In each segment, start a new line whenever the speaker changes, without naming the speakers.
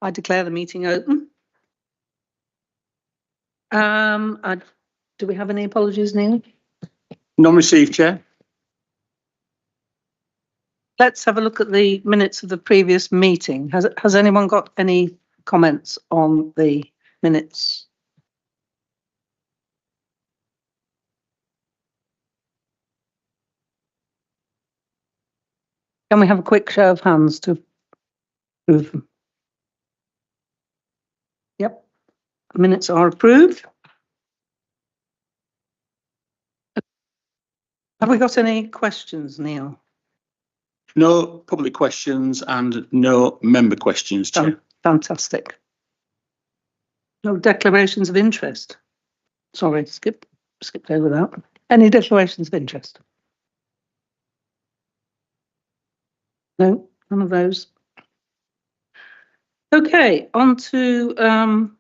I declare the meeting open. Do we have any apologies, Neil?
None received, Chair.
Let's have a look at the minutes of the previous meeting. Has anyone got any comments on the minutes? Can we have a quick show of hands to approve them? Yep, minutes are approved. Have we got any questions, Neil?
No public questions and no member questions, Chair.
Fantastic. No declarations of interest. Sorry, skipped over that. Any declarations of interest? No, none of those. Okay, on to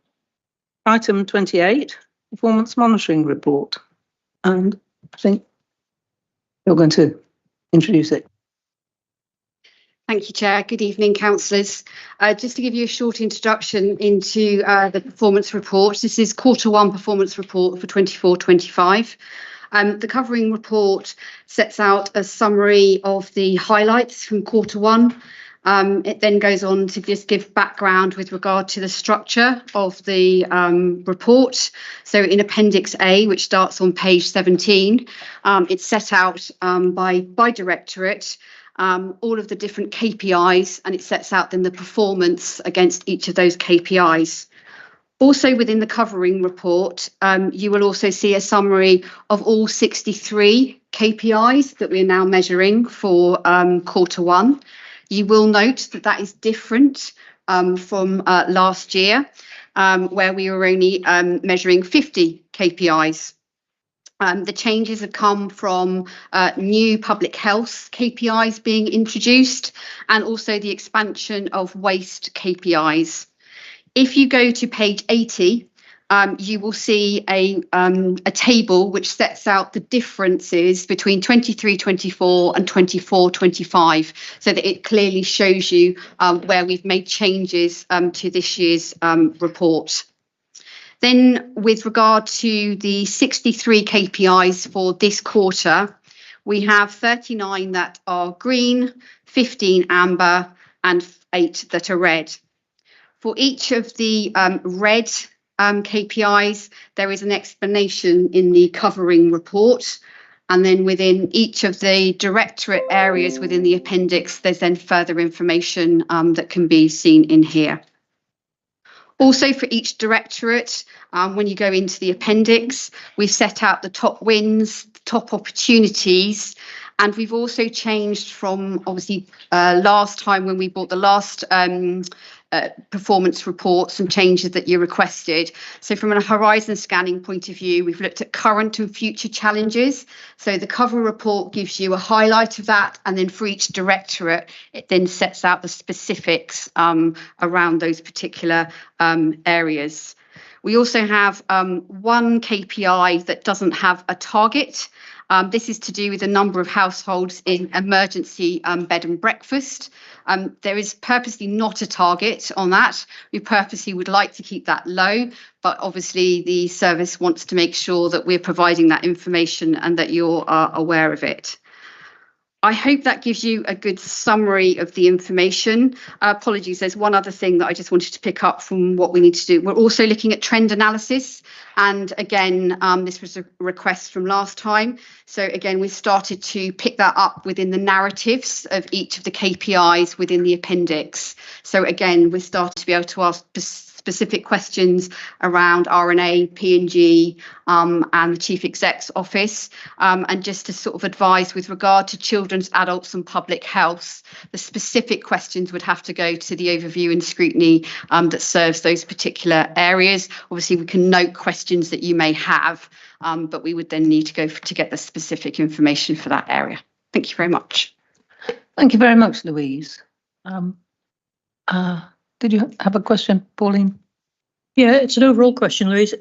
item 28, performance monitoring report. And I think you're going to introduce it.
Thank you, Chair. Good evening, councillors. Just to give you a short introduction into the performance report. This is Q1 performance report for 24-25. The covering report sets out a summary of the highlights from Q1. It then goes on to just give background with regard to the structure of the report. So in Appendix A, which starts on page 17, it's set out by directorate, all of the different KPIs, and it sets out then the performance against each of those KPIs. Also within the covering report, you will also see a summary of all 63 KPIs that we're now measuring for Q1. You will note that that is different from last year, where we were only measuring 50 KPIs. The changes have come from new public health KPIs being introduced and also the expansion of waste KPIs. If you go to page 80, you will see a table which sets out the differences between 23-24 and 24-25, so that it clearly shows you where we've made changes to this year's report. Then with regard to the 63 KPIs for this quarter, we have 39 that are green, 15 amber and 8 that are red. For each of the red KPIs, there is an explanation in the covering report. And then within each of the directorate areas within the appendix, there's then further information that can be seen in here. Also for each directorate, when you go into the appendix, we've set out the top wins, top opportunities, and we've also changed from obviously last time when we bought the last performance report, some changes that you requested. So from a horizon scanning point of view, we've looked at current and future challenges. So the cover report gives you a highlight of that, and then for each directorate, it then sets out the specifics around those particular areas. We also have one KPI that doesn't have a target. This is to do with the number of households in emergency bed and breakfast. There is purposely not a target on that. We purposely would like to keep that low, but obviously the service wants to make sure that we're providing that information and that you're aware of it. I hope that gives you a good summary of the information. Apologies, there's one other thing that I just wanted to pick up from what we need to do. We're also looking at trend analysis. And again, this was a request from last time. So again, we started to pick that up within the narratives of each of the KPIs within the appendix. So again, we started to be able to ask specific questions around RNA, P&G and the Chief Exec's office, and just to sort of advise with regard to children's, adults and public health, the specific questions would have to go to the overview and scrutiny that serves those particular areas. Obviously, we can note questions that you may have, but we would then need to go to get the specific information for that area. Thank you very much.
Thank you very much, Louise. Did you have a question, Pauline?
Yeah, it's an overall question, Louise.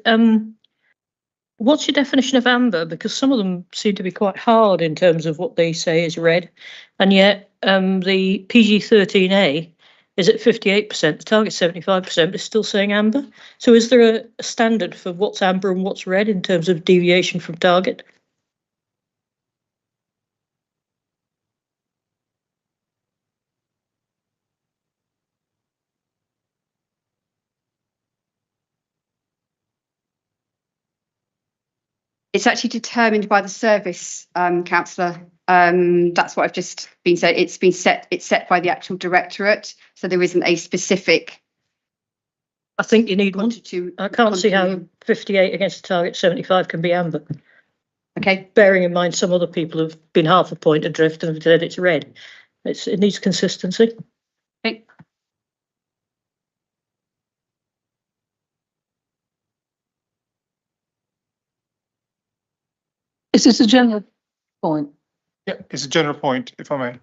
What's your definition of amber? Because some of them seem to be quite hard in terms of what they say is red, and yet the PG13A is at 58%. The target's 75%, but it's still saying amber. So is there a standard for what's amber and what's red in terms of deviation from target?
It's actually determined by the service, councillor. That's what I've just been said. It's set by the actual directorate. So there isn't a specific.
I think you need one. I can't see how 58 against a target 75 can be amber.
Okay.
Bearing in mind some other people have been half a point adrift and have said it's red. It needs consistency.
Okay.
Is this a general point?
Yeah, it's a general point, if I may.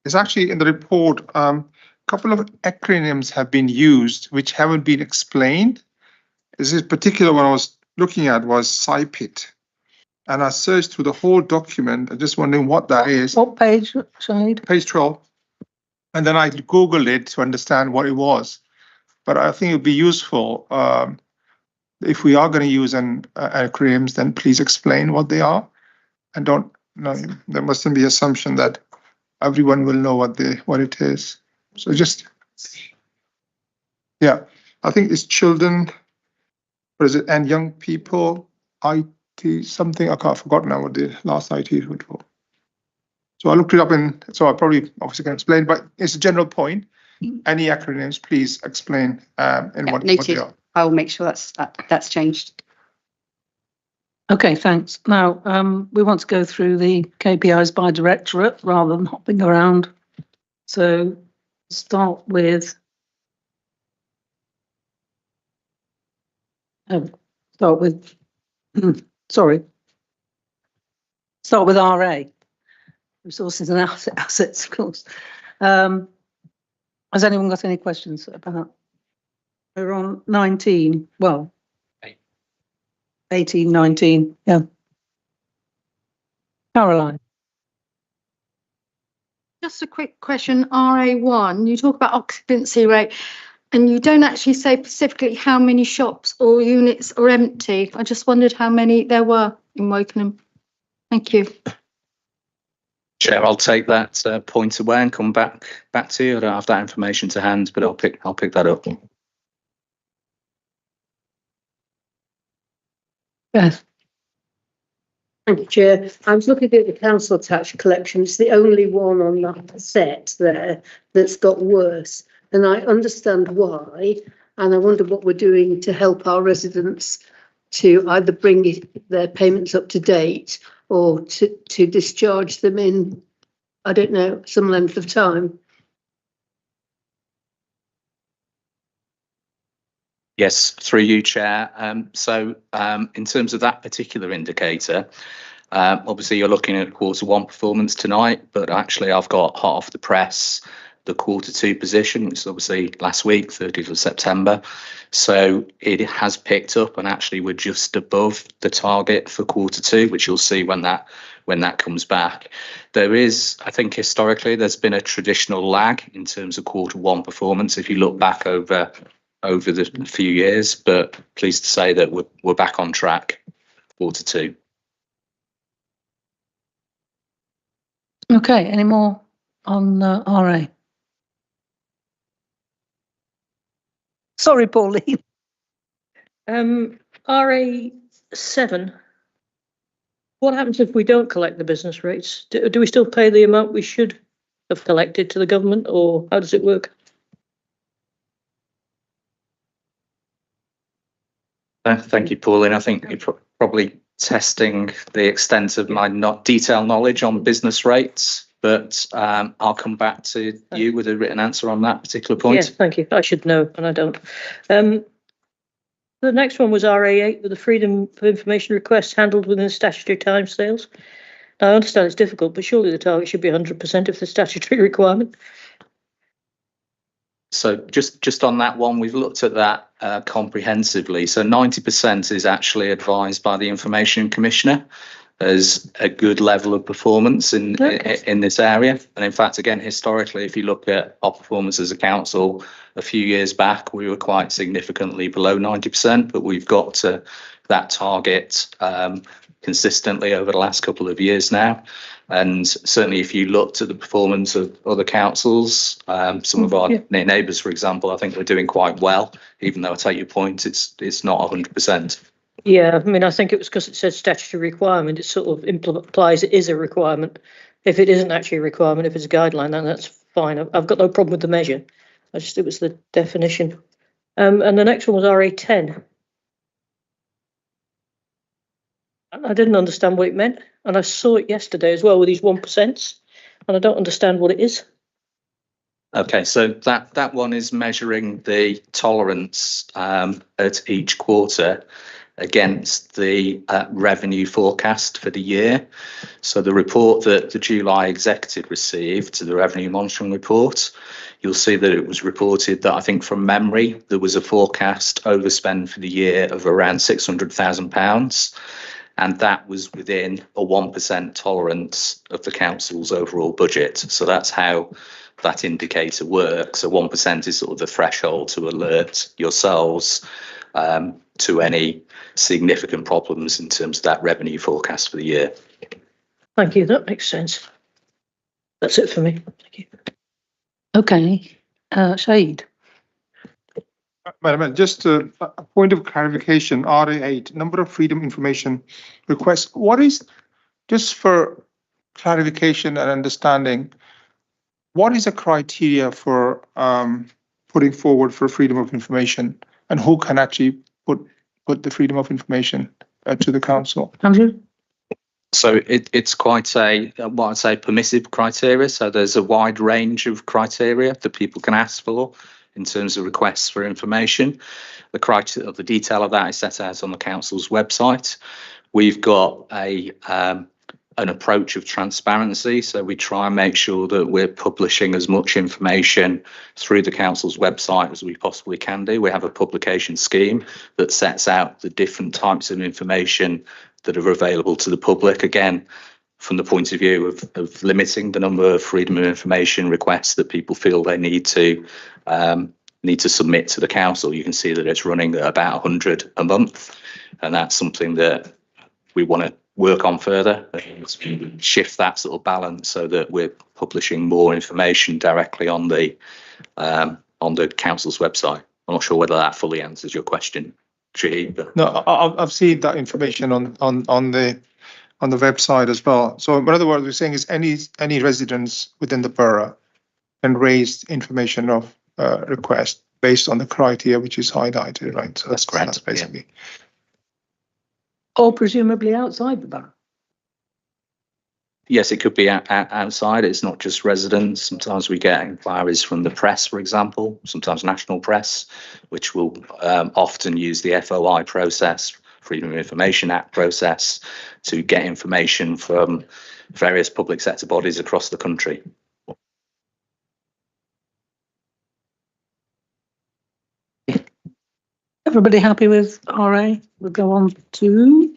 It's actually in the report, a couple of acronyms have been used which haven't been explained. This particular one I was looking at was SIPIT. And I searched through the whole document. I'm just wondering what that is.
What page, Shahid?
Page 12. And then I Googled it to understand what it was. But I think it would be useful if we are going to use acronyms, then please explain what they are. And don't, there mustn't be assumption that everyone will know what it is. So just, yeah, I think it's children, what is it, and young people, IT, something, I've forgotten now what the last IT was for. So I looked it up so I probably obviously can explain, but it's a general point. Any acronyms, please explain what they are.
I will make sure that's changed.
Okay, thanks. Now, we want to go through the KPIs by directorate rather than hopping around. So start with start with RA, resources and assets, of course. Has anyone got any questions about? We're on 19, well, 18, 19, yeah. Caroline.
Just a quick question, RA1, you talk about occupancy rate and you don't actually say specifically how many shops or units are empty. I just wondered how many there were in Wokingham. Thank you.
Chair, I'll take that point away and come back to you. I don't have that information to hand, but I'll pick that up.
Yes.
Thank you, Chair. I was looking at the council tax collection. It's the only one on that set there that's got worse. And I understand why. And I wonder what we're doing to help our residents to either bring their payments up to date or to discharge them in, I don't know, some length of time.
Yes, through you, Chair. So in terms of that particular indicator, obviously you're looking at Q1 performance tonight, but actually I've got hot off the press the Q2 position, which is obviously last week, 30th of September. So it has picked up and actually we're just above the target for Q2, which you'll see when that comes back. There is, I think historically, there's been a traditional lag in terms of Q1 performance if you look back over the few years, but pleased to say that we're back on track Q2.
Okay, any more on RA? Sorry, Pauline.
RA7. What happens if we don't collect the business rates? Do we still pay the amount we should have collected to the government, or how does it work?
Thank you, Pauline. I think you're probably testing the extent of my detailed knowledge on business rates, but I'll come back to you with a written answer on that particular point.
Yes, thank you. I should know, and I don't. The next one was RA8 with the freedom of information requests handled within statutory timescales. Now, I understand it's difficult, but surely the target should be 100% if the statutory requirement.
So just on that one, we've looked at that comprehensively. So 90% is actually advised by the Information Commissioner. as a good level of performance in this area. And in fact, again, historically, if you look at our performance as a council, a few years back, we were quite significantly below 90%, but we've got to that target consistently over the last couple of years now. And certainly if you looked at the performance of other councils, some of our neighbours, for example, I think we're doing quite well, even though I take your point, it's not 100%.
Yeah, I mean, I think it was because it says statutory requirement, it sort of implies it is a requirement. If it isn't actually a requirement, if it's a guideline, then that's fine. I've got no problem with the measure. It was the definition. And the next one was RA10. I didn't understand what it meant, and I saw it yesterday as well with these 1%, and I don't understand what it is.
Okay, so that one is measuring the tolerance at each quarter against the revenue forecast for the year. So the report that the July executive received, the revenue monitoring report, you'll see that it was reported that I think from memory there was a forecast overspend for the year of around £600,000. And that was within a 1% tolerance of the council's overall budget. So that's how that indicator works. So 1% is sort of the threshold to alert yourselves to any significant problems in terms of that revenue forecast for the year.
Thank you, that makes sense. That's it for me. Thank you.
Okay, Shahid.
Madam, just a point of clarification, RA8, number of freedom information requests. What is, just for clarification and understanding, what is the criteria for putting forward for freedom of information, and who can actually put the freedom of information to the council?
Andrew?
So it's quite what I'd say permissive criteria. So there's a wide range of criteria that people can ask for in terms of requests for information. The criteria, the detail of that is set out on the council's website. We've got an approach of transparency, so we try and make sure that we're publishing as much information through the council's website as we possibly can do. We have a publication scheme that sets out the different types of information that are available to the public, again from the point of view of limiting the number of freedom of information requests that people feel they need to submit to the council. You can see that it's running at about 100 a month, and that's something that we want to work on further, shift that sort of balance so that we're publishing more information directly on the council's website. I'm not sure whether that fully answers your question, Shahid. But...
No, I've seen that information on the website as well. So in other words, we're saying is any residents within the borough can raise information of request based on the criteria which is highlighted, right? So
that's correct.
That's basically.
Yeah.
Or presumably outside the borough.
Yes, it could be outside. It's not just residents. Sometimes we get inquiries from the press, for example, sometimes national press, which will often use the FOI process, Freedom of Information Act process, to get information from various public sector bodies across the country.
Everybody happy with RA? We'll go on to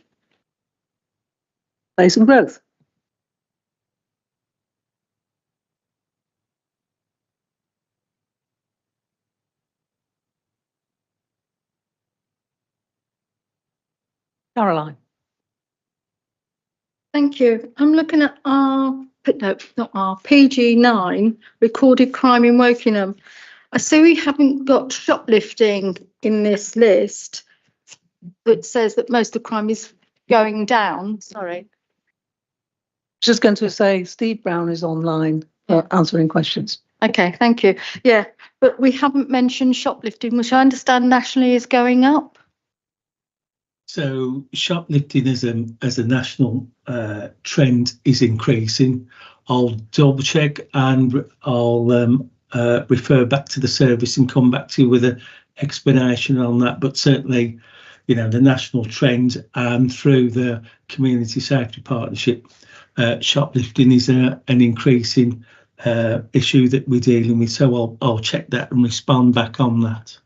Base and Growth. Caroline.
Thank you. I'm looking at PG9, recorded crime in Wokingham. I see we haven't got shoplifting in this list, that says that most of crime is going down. Sorry.
Just going to say Steve Brown is online answering questions.
Okay, thank you. Yeah, but we haven't mentioned shoplifting, which I understand nationally is going up.
So shoplifting as a national trend is increasing. I'll double check and I'll refer back to the service and come back to you with an explanation on that. But certainly, you know, the national trend and through the Community Safety Partnership, shoplifting is an increasing issue that we're dealing with. So I'll check that and respond back on that.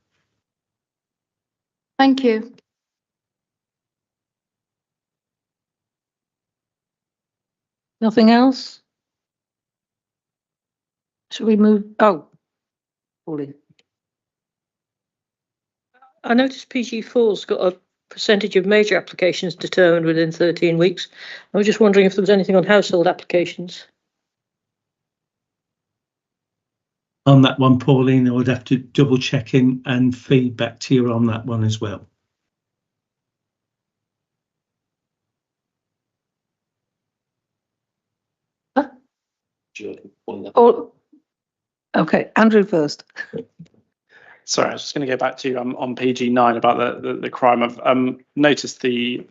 Thank you.
Nothing else? Shall we move? Oh, Pauline.
I noticed PG4's got a percentage of major applications determined within 13 weeks. I was just wondering if there was anything on household applications.
On that one, Pauline, I would have to double check in and feed back to you on that one as well.
Oh, okay, Andrew first.
Sorry, I was just going to go back to on PG9 about the crime. I've noticed the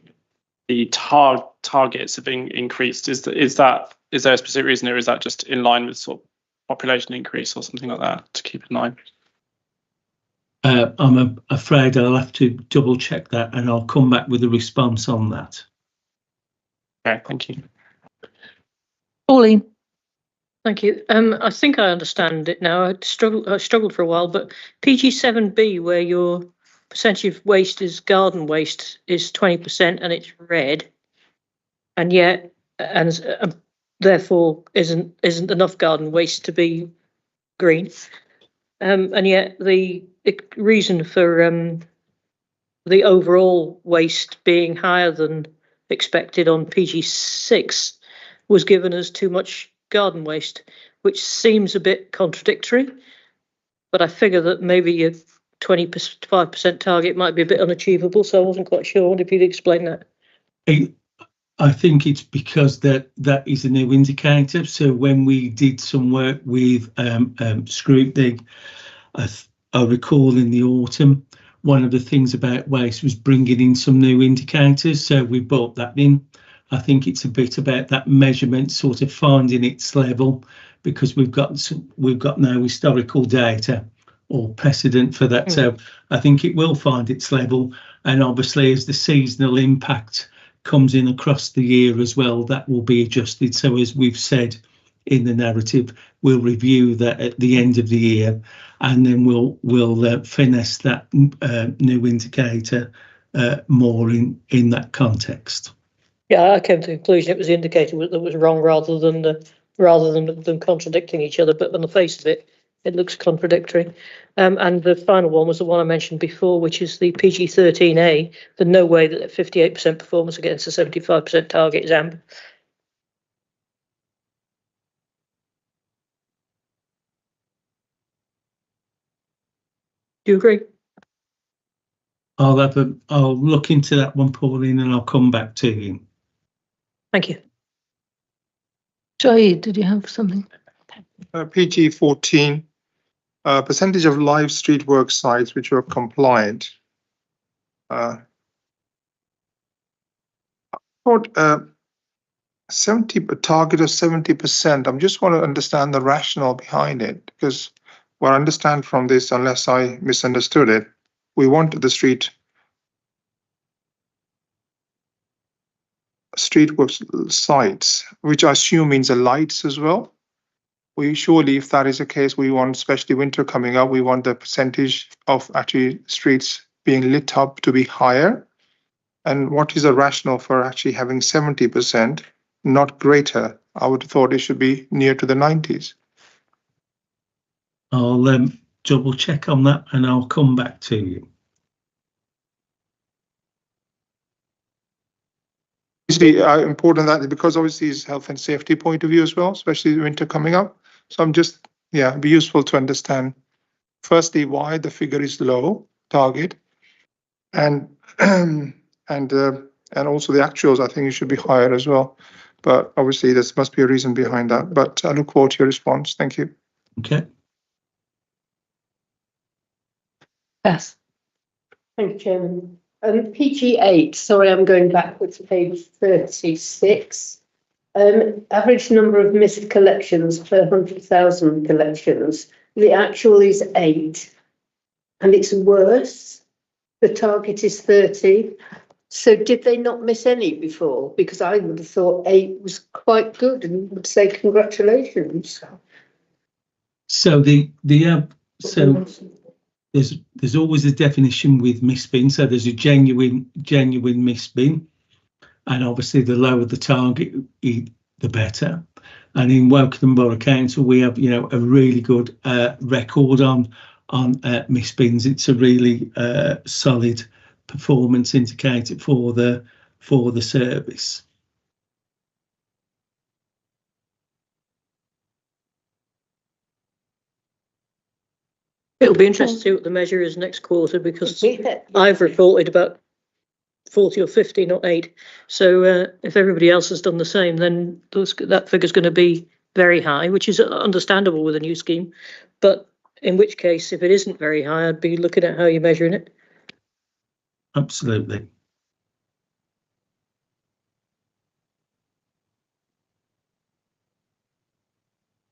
targets have been increased. Is there a specific reason, or is that just in line with sort of population increase or something like that to keep in mind?
I'm afraid I'll have to double check that, and I'll come back with a response on that.
Okay, thank you.
Pauline.
Thank you. I think I understand it now. I struggled for a while, but PG7B, where your percentage of waste is garden waste, is 20% and it's red, and yet, and therefore isn't enough garden waste to be green, and yet the reason for the overall waste being higher than expected on PG6 was given as too much garden waste, which seems a bit contradictory, but I figure that maybe a 25% target might be a bit unachievable, so I wasn't quite sure. I wonder if you'd explain that.
I think it's because that is a new indicator. So when we did some work with Scrutiny, I recall in the autumn, one of the things about waste was bringing in some new indicators, so we brought that in. I think it's a bit about that measurement sort of finding its level, because we've got no historical data or precedent for that. So I think it will find its level, and obviously as the seasonal impact comes in across the year as well, that will be adjusted. So as we've said in the narrative, we'll review that at the end of the year, and then we'll finesse that new indicator more in that context.
Yeah, I came to the conclusion it was the indicator that was wrong rather than them contradicting each other. But on the face of it, it looks contradictory. And the final one was the one I mentioned before, which is the PG13A. The no way that 58% performance against a 75% target is amber. Do you agree?
I'll look into that one, Pauline, and I'll come back to you.
Thank you.
Jai, did you have something?
PG14, percentage of live street work sites which were compliant. I thought a target of 70%. I just want to understand the rationale behind it, because what I understand from this, unless I misunderstood it, we wanted the street work sites, which I assume means the lights as well. We surely, if that is the case, we want, especially winter coming up, we want the percentage of actually streets being lit up to be higher. And what is the rationale for actually having 70%, not greater? I would have thought it should be near to the 90s.
I'll double check on that and I'll come back to you.
Obviously, important that, because obviously it's health and safety point of view as well, especially winter coming up. So I'm just, it'd be useful to understand, firstly, why the figure is low target, and also the actuals. I think it should be higher as well, but obviously there must be a reason behind that. But I look forward to your response. Thank you.
Okay.
Yes.
Thank you, Chairman. PG8, sorry, I'm going backwards, page 36. Average number of missed collections per 100,000 collections. The actual is 8, and it's worse. The target is 30. So did they not miss any before? Because I would have thought 8 was quite good and would say congratulations.
So there's always a definition with misbin. So there's a genuine misbin, and obviously the lower the target, the the better. And in Wokingham Borough Council, we have, a really good record on misbins. It's a really solid performance indicator for the service.
It'll be interesting to see what the measure is next quarter, because I've reported about 40 or 50, not 8. So if everybody else has done the same, then that figure's going to be very high, which is understandable with a new scheme. But in which case, if it isn't very high, I'd be looking at how you're measuring it.
Absolutely.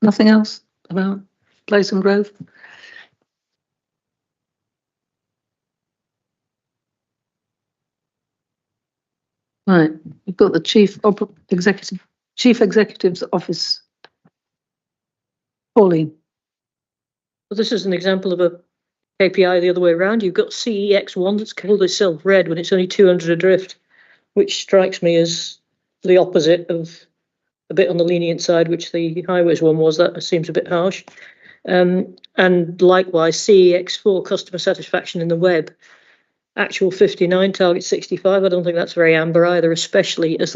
Nothing else about Place and Grove? Right, we've got the Chief Executive's Office. Pauline.
Well, this is an example of a KPI the other way around. You've got CEX1 that's called itself red when it's only 200 adrift, which strikes me as the opposite of a bit on the lenient side, which the highways one was. That seems a bit harsh. And likewise, CEX4, customer satisfaction in the web, actual 59, target 65. I don't think that's very amber either, especially as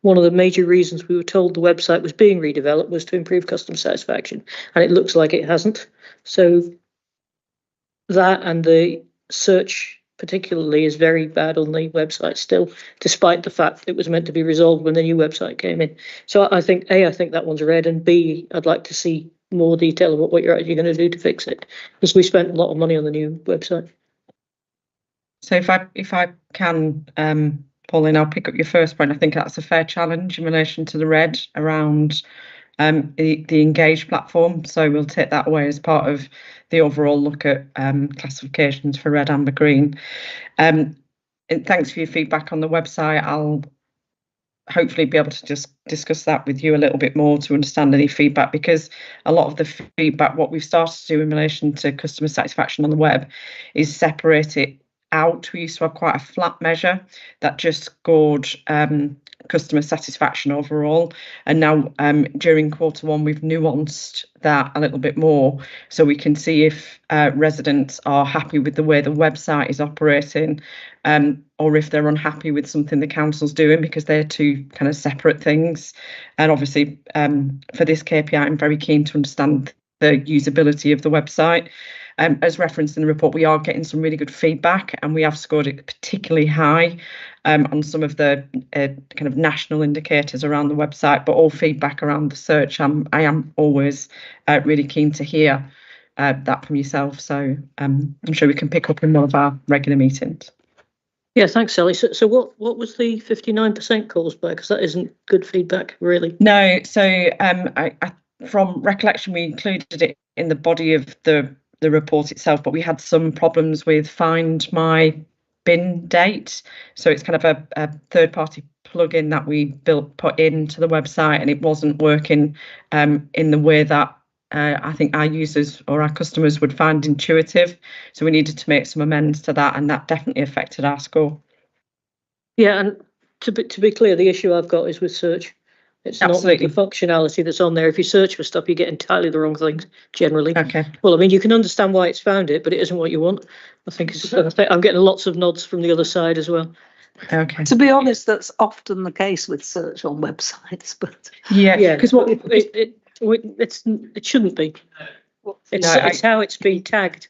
one of the major reasons we were told the website was being redeveloped was to improve customer satisfaction, and it looks like it hasn't. So that, and the search particularly, is very bad on the website still, despite the fact it was meant to be resolved when the new website came in. So I think that one's red, and B, I'd like to see more detail about what you're actually going to do to fix it, because we spent a lot of money on the new website.
So if I can, Pauline, I'll pick up your first point. I think that's a fair challenge in relation to the red around the engaged platform. So we'll take that away as part of the overall look at classifications for red, amber, green. And thanks for your feedback on the website. I'll hopefully be able to just discuss that with you a little bit more to understand any feedback, because a lot of the feedback, what we've started to do in relation to customer satisfaction on the web, is separate it out. We used to have quite a flat measure that just scored customer satisfaction overall, and now during Q1 we've nuanced that a little bit more, so we can see if residents are happy with the way the website is operating, or if they're unhappy with something the council's doing, because they're two kind of separate things. And obviously for this KPI, I'm very keen to understand the usability of the website. As referenced in the report, we are getting some really good feedback, and we have scored it particularly high on some of the kind of national indicators around the website, but all feedback around the search, I am always really keen to hear that from yourself. So I'm sure we can pick up in one of our regular meetings.
Yeah, thanks, Sally. So what was the 59% caused by? Because that isn't good feedback, really.
No, so I from recollection, we included it in the body of the report itself, but we had some problems with Find My Bin Date. So it's kind of a third-party plugin that we put into the website, and it wasn't working in the way that I think our users or our customers would find intuitive. So we needed to make some amends to that, and that definitely affected our score. Yeah, and to be clear, the issue I've got is with search. It's absolutely not the functionality that's on there. If you search for stuff, you get entirely the wrong things generally. Okay. Well, I mean, you can understand why it's found it, but it isn't what you want. I think I'm getting lots of nods from the other side as well. Okay.
To be honest, that's often the case with search on websites, but
yeah, because what
it shouldn't be. It's how it's been tagged.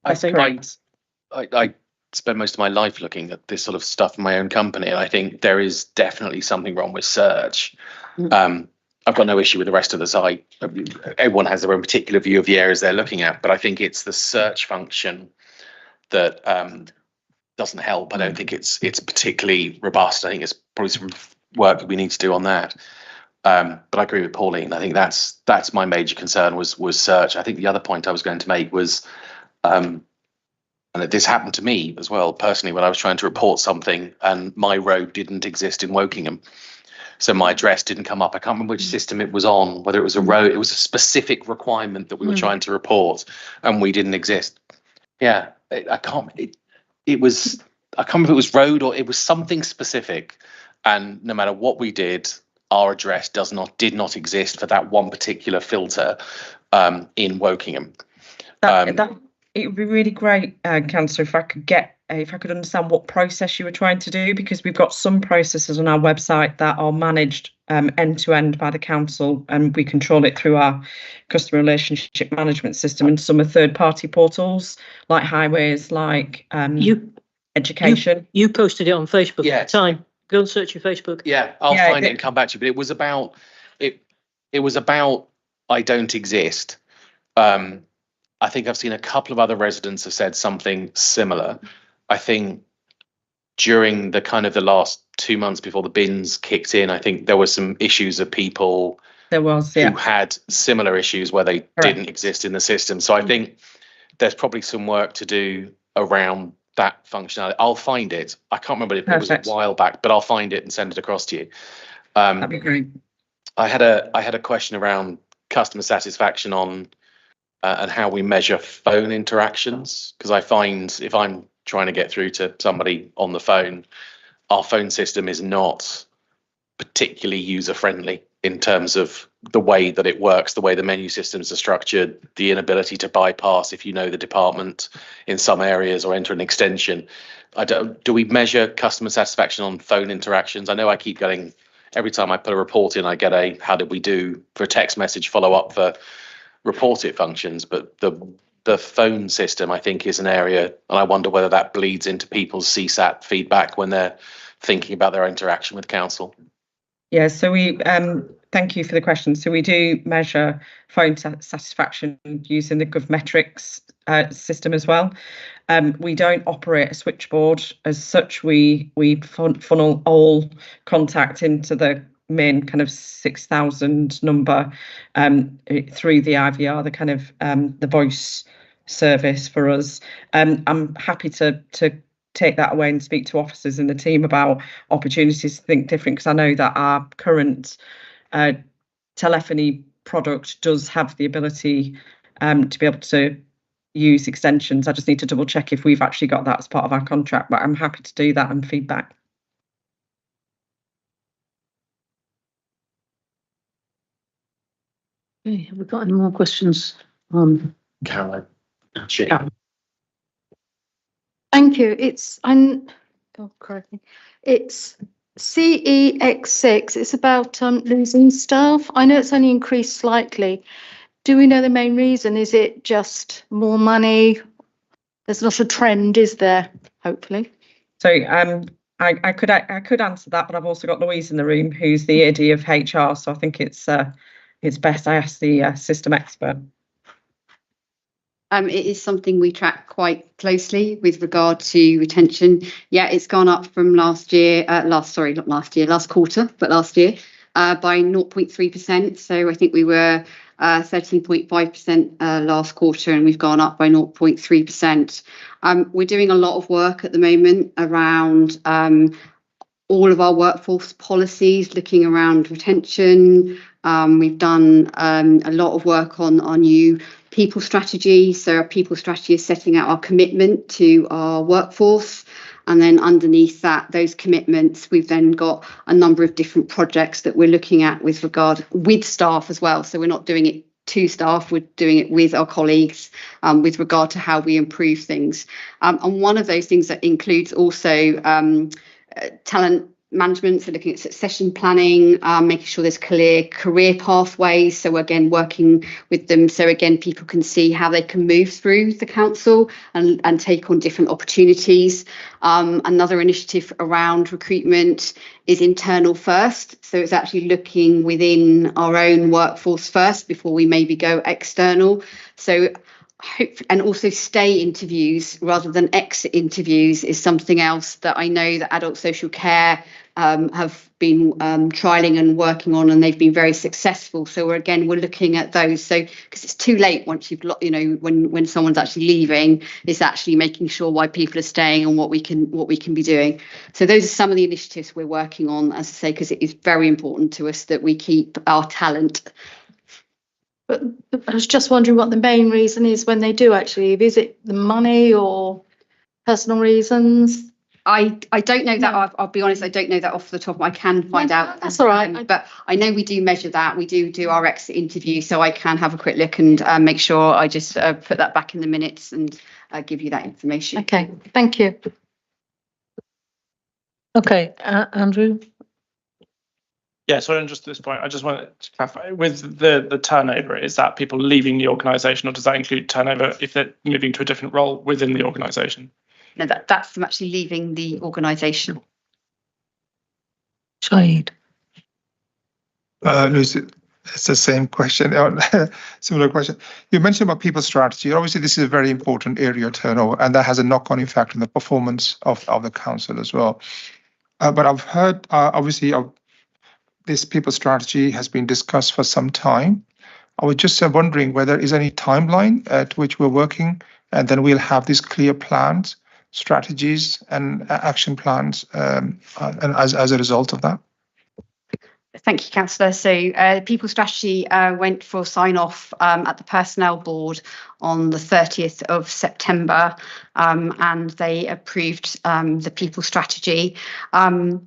I think I spend most of my life looking at this sort of stuff in my own company, and I think there is definitely something wrong with search. I've got no issue with the rest of the site. Everyone has their own particular view of the areas they're looking at, but I think it's the search function that doesn't help. I don't think it's particularly robust. I think it's probably some work that we need to do on that. But I agree with Pauline. I think that's my major concern was search. I think the other point I was going to make was, and this happened to me as well personally when I was trying to report something and my road didn't exist in Wokingham. So my address didn't come up. I can't remember which system it was on, whether it was a road. It was a specific requirement that we were trying to report, and we didn't exist. Yeah, I can't remember if it was road or it was something specific. And no matter what we did, our address did not exist for that one particular filter in Wokingham.
It would be really great, Councillor, if I could understand what process you were trying to do, because we've got some processes on our website that are managed end to end by the council, and we control it through our customer relationship management system, and some are third party portals like highways, like education.
You posted it on Facebook
Yes.
at the time. Go and search your Facebook.
Yeah, I'll find it and come back to you. But it was about I don't exist. I think I've seen a couple of other residents have said something similar. I think during the last 2 months before the bins kicked in, I think there were some issues of people who had similar issues where they didn't exist in the system. So I think there's probably some work to do around that functionality. I'll find it. I can't remember if it was a while back, but I'll find it and send it across to you.
That'd be great.
I had a question around customer satisfaction on and how we measure phone interactions, because I find if I'm trying to get through to somebody on the phone, our phone system is not particularly user friendly in terms of the way that it works, the way the menu systems are structured, the inability to bypass if you know the department in some areas or enter an extension. Do we measure customer satisfaction on phone interactions? I know I keep getting, every time I put a report in, I get a how did we do for a text message follow up for report it functions, but the phone system I think is an area, and I wonder whether that bleeds into people's CSAT feedback when they're thinking about their interaction with council.
Yeah, so we thank you for the question. So we do measure phone satisfaction using the GovMetrics system as well. We don't operate a switchboard as such. We funnel all contact into the main kind of 6,000 number through the IVR, the kind of the voice service for us. I'm happy to take that away and speak to officers in the team about opportunities to think different, because I know that our current telephony product does have the ability to be able to use extensions. I just need to double check if we've actually got that as part of our contract, but I'm happy to do that and feedback.
Okay, have we got any more questions?
Caroline.
Thank you. It's CEX6. It's about losing staff. I know it's only increased slightly. Do we know the main reason? Is it just more money? There's not a trend, is there? Hopefully.
So I could answer that, but I've also got Louise in the room, who's the AD of HR. So I think it's best I ask the system expert.
It is something we track quite closely with regard to retention. Yeah, it's gone up from last year, last quarter, but last year by 0.3%. So I think we were 13.5% last quarter, and we've gone up by 0.3%. We're doing a lot of work at the moment around all of our workforce policies, looking around retention. We've done a lot of work on our new people strategy. So our people strategy is setting out our commitment to our workforce. And then underneath that, those commitments, we've then got a number of different projects that we're looking at with staff as well. So we're not doing it to staff, we're doing it with our colleagues with regard to how we improve things. And one of those things that includes also talent management, so looking at succession planning, making sure there's clear career pathways. So again, working with them so again people can see how they can move through the council and take on different opportunities. Another initiative around recruitment is internal first. So it's actually looking within our own workforce first before we maybe go external. So and also stay interviews rather than exit interviews is something else that I know that adult social care have been trialling and working on, and they've been very successful. So we're looking at those. So because it's too late once you've when someone's actually leaving, it's actually making sure why people are staying and what we can be doing. So those are some of the initiatives we're working on, as I say, because it is very important to us that we keep our talent.
But I was just wondering what the main reason is when they do actually leave. Is it the money or personal reasons?
I don't know that. I'll be honest, I don't know that off the top. I can find out.
That's all right.
But I know we do measure that. We do our exit interview, so I can have a quick look and make sure I just put that back in the minutes and give you that information.
Okay, thank you.
Okay, Andrew?
Yeah, so just at this point, I just want to clarify with the turnover, is that people leaving the organisation, or does that include turnover if they're moving to a different role within the organisation?
No, that's them actually leaving the organisation.
Shahid?
Lucy, it's the same question, similar question. You mentioned about people strategy. Obviously, this is a very important area, turnover, and that has a knock-on effect on the performance of the council as well. But I've heard, obviously, this people strategy has been discussed for some time. I was just wondering whether there is any timeline at which we're working, and then we'll have these clear plans, strategies, and action plans, and as a result of that.
Thank you, Councillor. So People Strategy went for sign-off at the Personnel Board on the 30th of September, and they approved the People Strategy.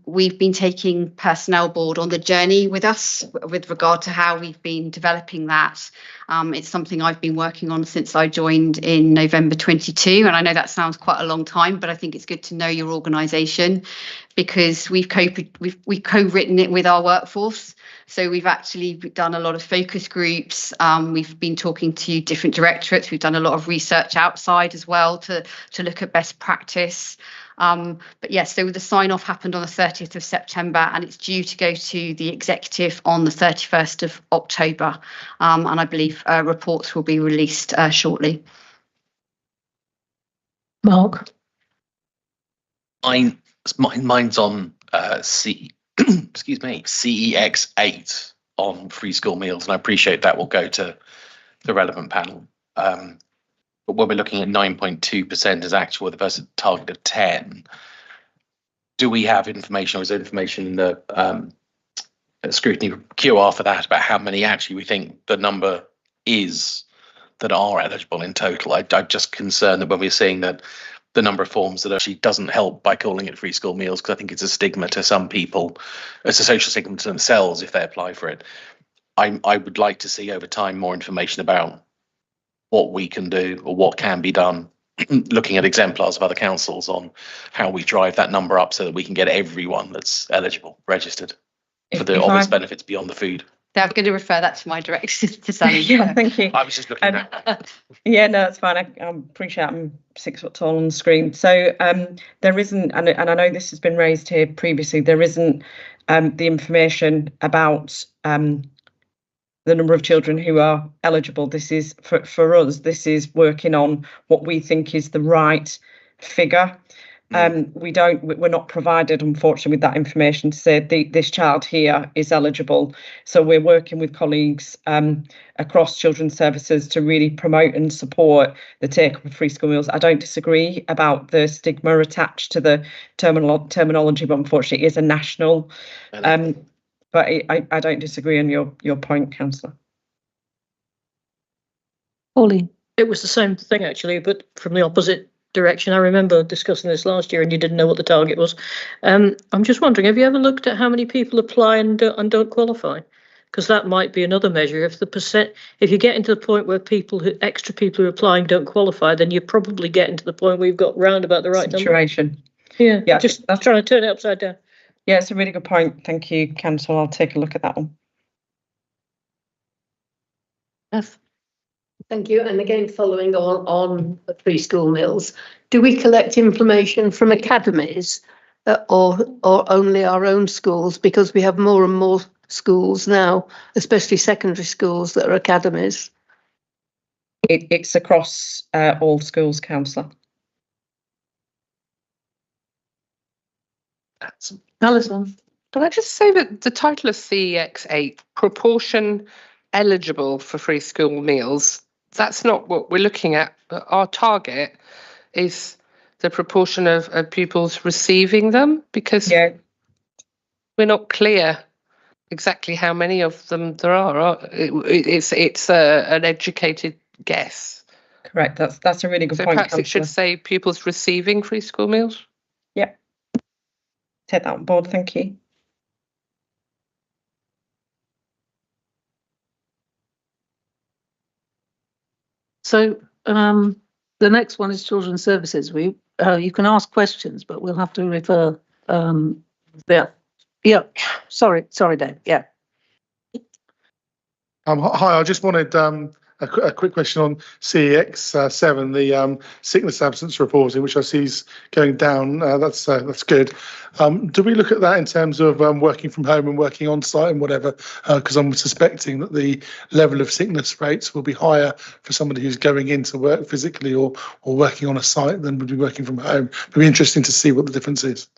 We've been taking Personnel Board on the journey with us with regard to how we've been developing that. It's something I've been working on since I joined in November 22, and I know that sounds quite a long time, but I think it's good to know your organisation, because we've co-written it with our workforce. So we've actually done a lot of focus groups. We've been talking to different directorates. We've done a lot of research outside as well to look at best practice. But yes, so the sign-off happened on the 30th of September, and it's due to go to the executive on the 31st of October. And I believe reports will be released shortly.
Mark?
Mine's on CEX8 on free school meals, and I appreciate that will go to the relevant panel. But when we're looking at 9.2% as actual versus a target of 10, do we have information, or is there information in the scrutiny QR for that about how many actually we think the number is that are eligible in total? I'm just concerned that when we're seeing that the number of forms that actually doesn't help by calling it free school meals, because I think it's a stigma to some people. It's a social stigma to themselves if they apply for it. I would like to see over time more information about what we can do or what can be done, looking at exemplars of other councils on how we drive that number up so that we can get everyone that's eligible registered for the obvious benefits beyond the food.
I'm going to refer that to my director, to Sally.
Yeah, thank you.
I was just looking at
Yeah, no, that's fine. I appreciate I'm 6 foot tall on the screen. So there isn't, and I know this has been raised here previously, there isn't the information about the number of children who are eligible. This is, for us, this is working on what we think is the right figure. We're not provided, unfortunately, with that information to say this child here is eligible. So we're working with colleagues across children's services to really promote and support the take-up of free school meals. I don't disagree about the stigma attached to the terminology, but unfortunately it is a national. But I don't disagree on your point, Councillor.
Pauline?
It was the same thing, actually, but from the opposite direction. I remember discussing this last year and you didn't know what the target was. I'm just wondering, have you ever looked at how many people apply and don't qualify? Because that might be another measure. If you're getting to the point where extra people who are applying don't qualify, then you're probably getting to the point where you've got round about the right
situation.
Number. Yeah, just trying to turn it upside down.
Yeah, it's a really good point. Thank you, Council. I'll take a look at that one.
Yes.
Thank you. And again, following on free school meals, do we collect information from academies or only our own schools? Because we have more and more schools now, especially secondary schools, that are academies.
It's across all schools, Councillor.
Alison?
Can I just say that the title of CEX8, proportion eligible for free school meals, that's not what we're looking at. Our target is the proportion of pupils receiving them, because we're not clear exactly how many of them there are. It's an educated guess.
Correct. That's a really good point.
Perhaps it should say pupils receiving free school meals.
Yeah, Take that on board, thank you.
So the next one is children's services. You can ask questions, but we'll have to refer. Yeah. Sorry, Dave. Yeah.
Hi, I just wanted a quick question on CEX 7, the sickness absence reporting, which I see is going down. That's good. Do we look at that in terms of working from home and working on site and whatever? Because I'm suspecting that the level of sickness rates will be higher for somebody who's going into work physically or working on a site than would be working from home. It'll be interesting to see what the difference is.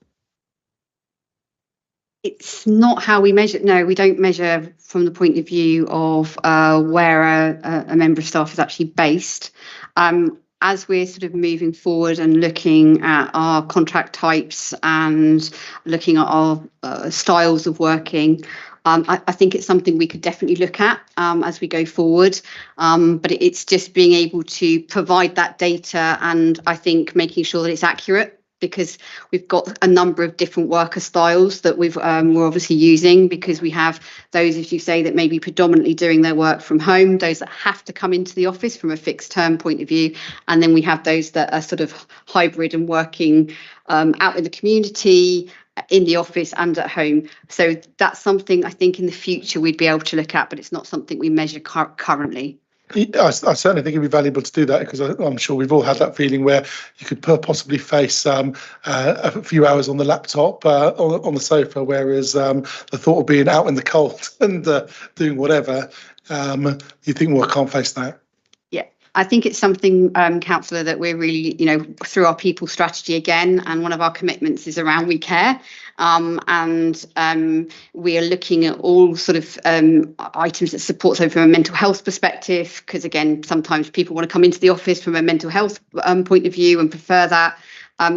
It's not how we measure. No, we don't measure from the point of view of where a member of staff is actually based. As we're sort of moving forward and looking at our contract types and looking at our styles of working, I think it's something we could definitely look at as we go forward. But it's just being able to provide that data, and I think making sure that it's accurate, because we've got a number of different worker styles that we're obviously using, because we have those, as you say, that may be predominantly doing their work from home, those that have to come into the office from a fixed term point of view, and then we have those that are sort of hybrid and working out in the community, in the office and at home. So that's something I think in the future we'd be able to look at, but it's not something we measure currently.
I certainly think it'd be valuable to do that, because I'm sure we've all had that feeling where you could possibly face a few hours on the laptop on the sofa, whereas the thought of being out in the cold and doing whatever, you think, well, I can't face that. Yeah,
I think it's something, Councillor, that we're really, through our people strategy again, and one of our commitments is around We Care. We are looking at all sort of items that support, so from a mental health perspective, because again, sometimes people want to come into the office from a mental health point of view and prefer that.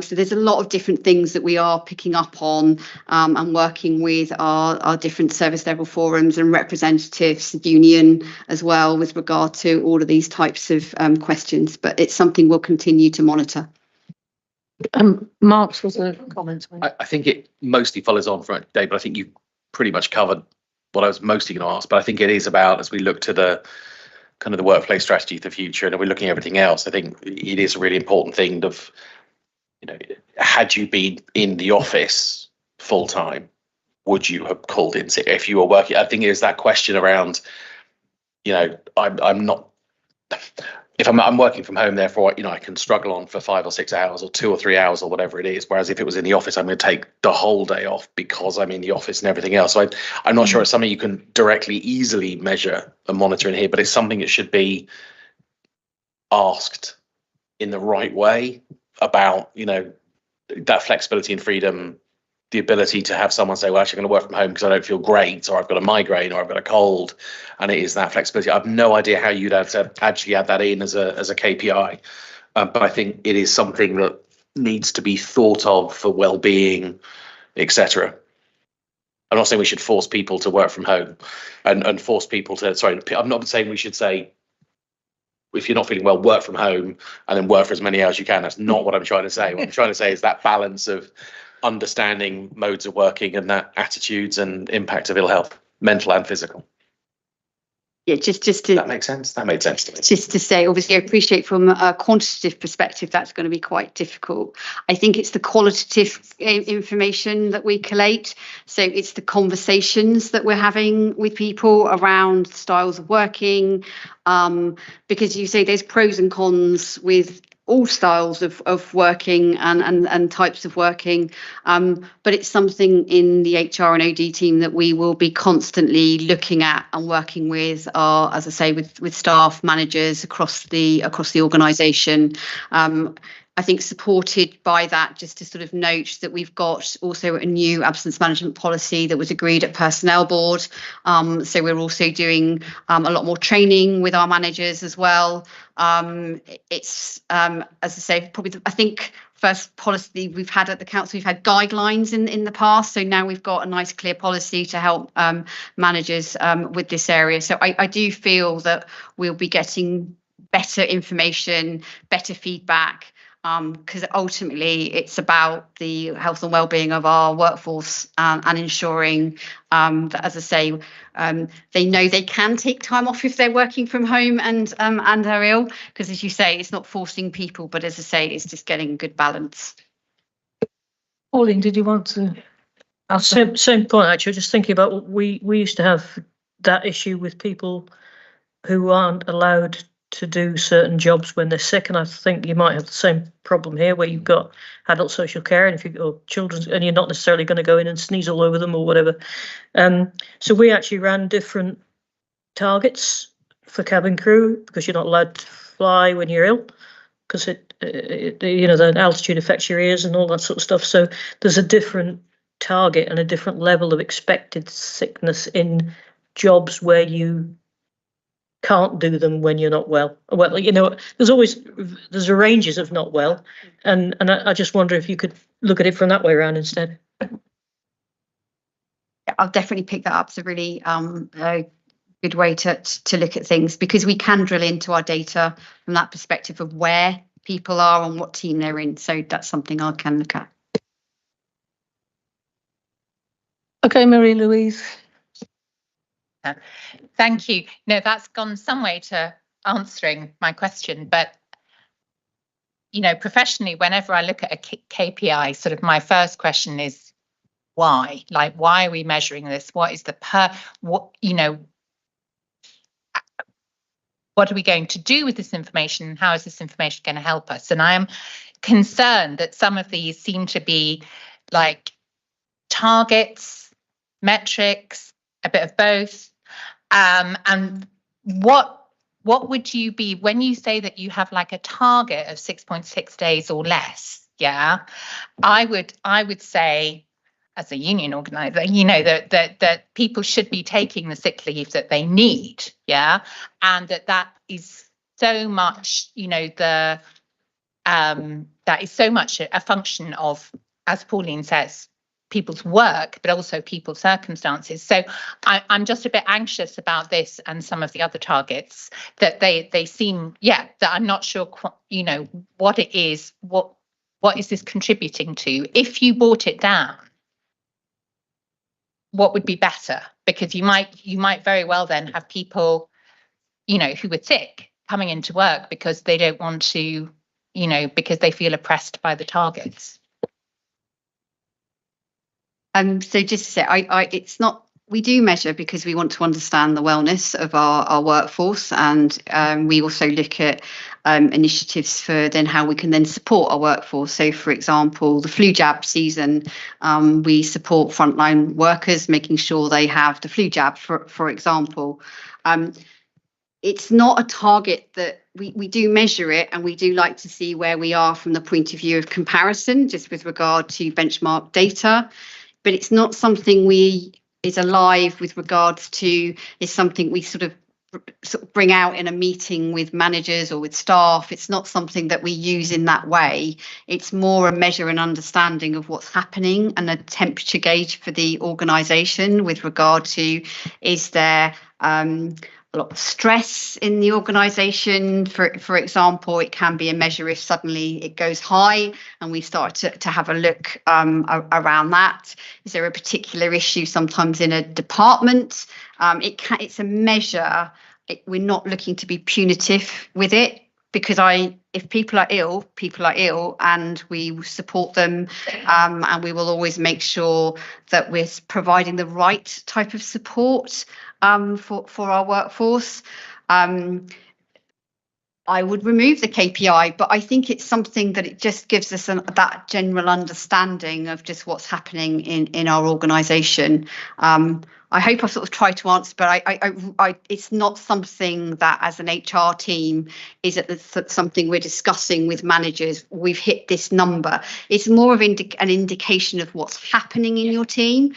So there's a lot of different things that we are picking up on and working with our different service level forums and representatives, union as well, with regard to all of these types of questions. But it's something we'll continue to monitor.
Mark's was a comment.
I think it mostly follows on from Dave, but I think you pretty much covered what I was mostly going to ask. But I think it is about, as we look to the kind of the workplace strategy for the future, and we're looking at everything else, I think it is a really important thing of, had you been in the office full time, would you have called in sick if you were working? I think it is that question around, I'm not. If I'm working from home, therefore, I can struggle on for 5 or 6 hours or 2 or 3 hours or whatever it is. Whereas if it was in the office, I'm going to take the whole day off because I'm in the office and everything else. So I'm not sure it's something you can directly, easily measure and monitor in here, but it's something that should be asked in the right way about, that flexibility and freedom, the ability to have someone say, well, actually, I'm going to work from home because I don't feel great, or I've got a migraine, or I've got a cold, and it is that flexibility. I have no idea how you'd have to actually add that in as a KPI, but I think it is something that needs to be thought of for well-being, etc. I'm not saying we should force people to work from home and force people to. Sorry, I'm not saying we should say, if you're not feeling well, work from home and then work for as many hours as you can. That's not what I'm trying to say. What I'm trying to say is that balance of understanding modes of working and that attitudes and impact of ill health, mental and physical.
Yeah, just to
that makes sense. That made sense to me.
Just to say, obviously, I appreciate from a quantitative perspective that's going to be quite difficult. I think it's the qualitative information that we collate. So it's the conversations that we're having with people around styles of working, because you say there's pros and cons with all styles of working and types of working, but it's something in the HR and OD team that we will be constantly looking at and working with our, as I say, with staff, managers across the organisation. I think supported by that, just to sort of note that we've got also a new absence management policy that was agreed at Personnel Board. So we're also doing a lot more training with our managers as well. It's, as I say, probably, I think, first policy we've had at the council, we've had guidelines in the past. So now we've got a nice clear policy to help managers with this area. So I do feel that we'll be getting better information, better feedback, because ultimately it's about the health and well-being of our workforce, and ensuring that, as I say, they know they can take time off if they're working from home and are ill, because, as you say, it's not forcing people, but, as I say, it's just getting a good balance.
Pauline, did you want to?
Same point, actually. Just thinking about what we used to have that issue with people who aren't allowed to do certain jobs when they're sick, and I think you might have the same problem here, where you've got adult social care, and if you've got children, and you're not necessarily going to go in and sneeze all over them or whatever. So we actually ran different targets for cabin crew, because you're not allowed to fly when you're ill, because the altitude affects your ears and all that sort of stuff. So there's a different target and a different level of expected sickness in jobs where you can't do them when you're not well. Well, there's ranges of not well, and I just wonder if you could look at it from that way around instead.
I'll definitely pick that up. It's a really good way to look at things, because we can drill into our data from that perspective of where people are and what team they're in. So that's something I can look at.
Okay, Marie-Louise.
Thank you. No, that's gone some way to answering my question, but professionally, whenever I look at a KPI, sort of my first question is why? Like, why are we measuring this? What is what are we going to do with this information? How is this information going to help us? And I am concerned that some of these seem to be like targets, metrics, a bit of both. And what would you be when you say that you have like a target of 6.6 days or less? Yeah, I would say, as a union organizer, that people should be taking the sick leave that they need. Yeah, and that is so much, that is so much a function of, as Pauline says, people's work, but also people's circumstances. So I'm just a bit anxious about this and some of the other targets, that they seem, that I'm not sure, what it is, what is this contributing to? If you brought it down, what would be better? Because you might very well then have people, who are sick coming into work because they don't want to, because they feel oppressed by the targets.
So just to say, it's not, we do measure because we want to understand the wellness of our workforce, and we also look at initiatives for then how we can then support our workforce. So, for example, the flu jab season, we support frontline workers, making sure they have the flu jab, for example. It's not a target that we do measure it, and we do like to see where we are from the point of view of comparison, just with regard to benchmark data. But it's not something is alive with regards to, is something we sort of bring out in a meeting with managers or with staff. It's not something that we use in that way. It's more a measure and understanding of what's happening, and a temperature gauge for the organisation with regard to, is there a lot of stress in the organisation? For example, it can be a measure if suddenly it goes high, and we start to have a look around that. Is there a particular issue sometimes in a department? It's a measure. We're not looking to be punitive with it, because if people are ill, and we support them, and we will always make sure that we're providing the right type of support for our workforce. I would remove the KPI, but I think it's something that it just gives us that general understanding of just what's happening in our organisation. I hope I've sort of tried to answer, but it's not something that, as an HR team, is something we're discussing with managers. We've hit this number. It's more of an indication of what's happening in your team.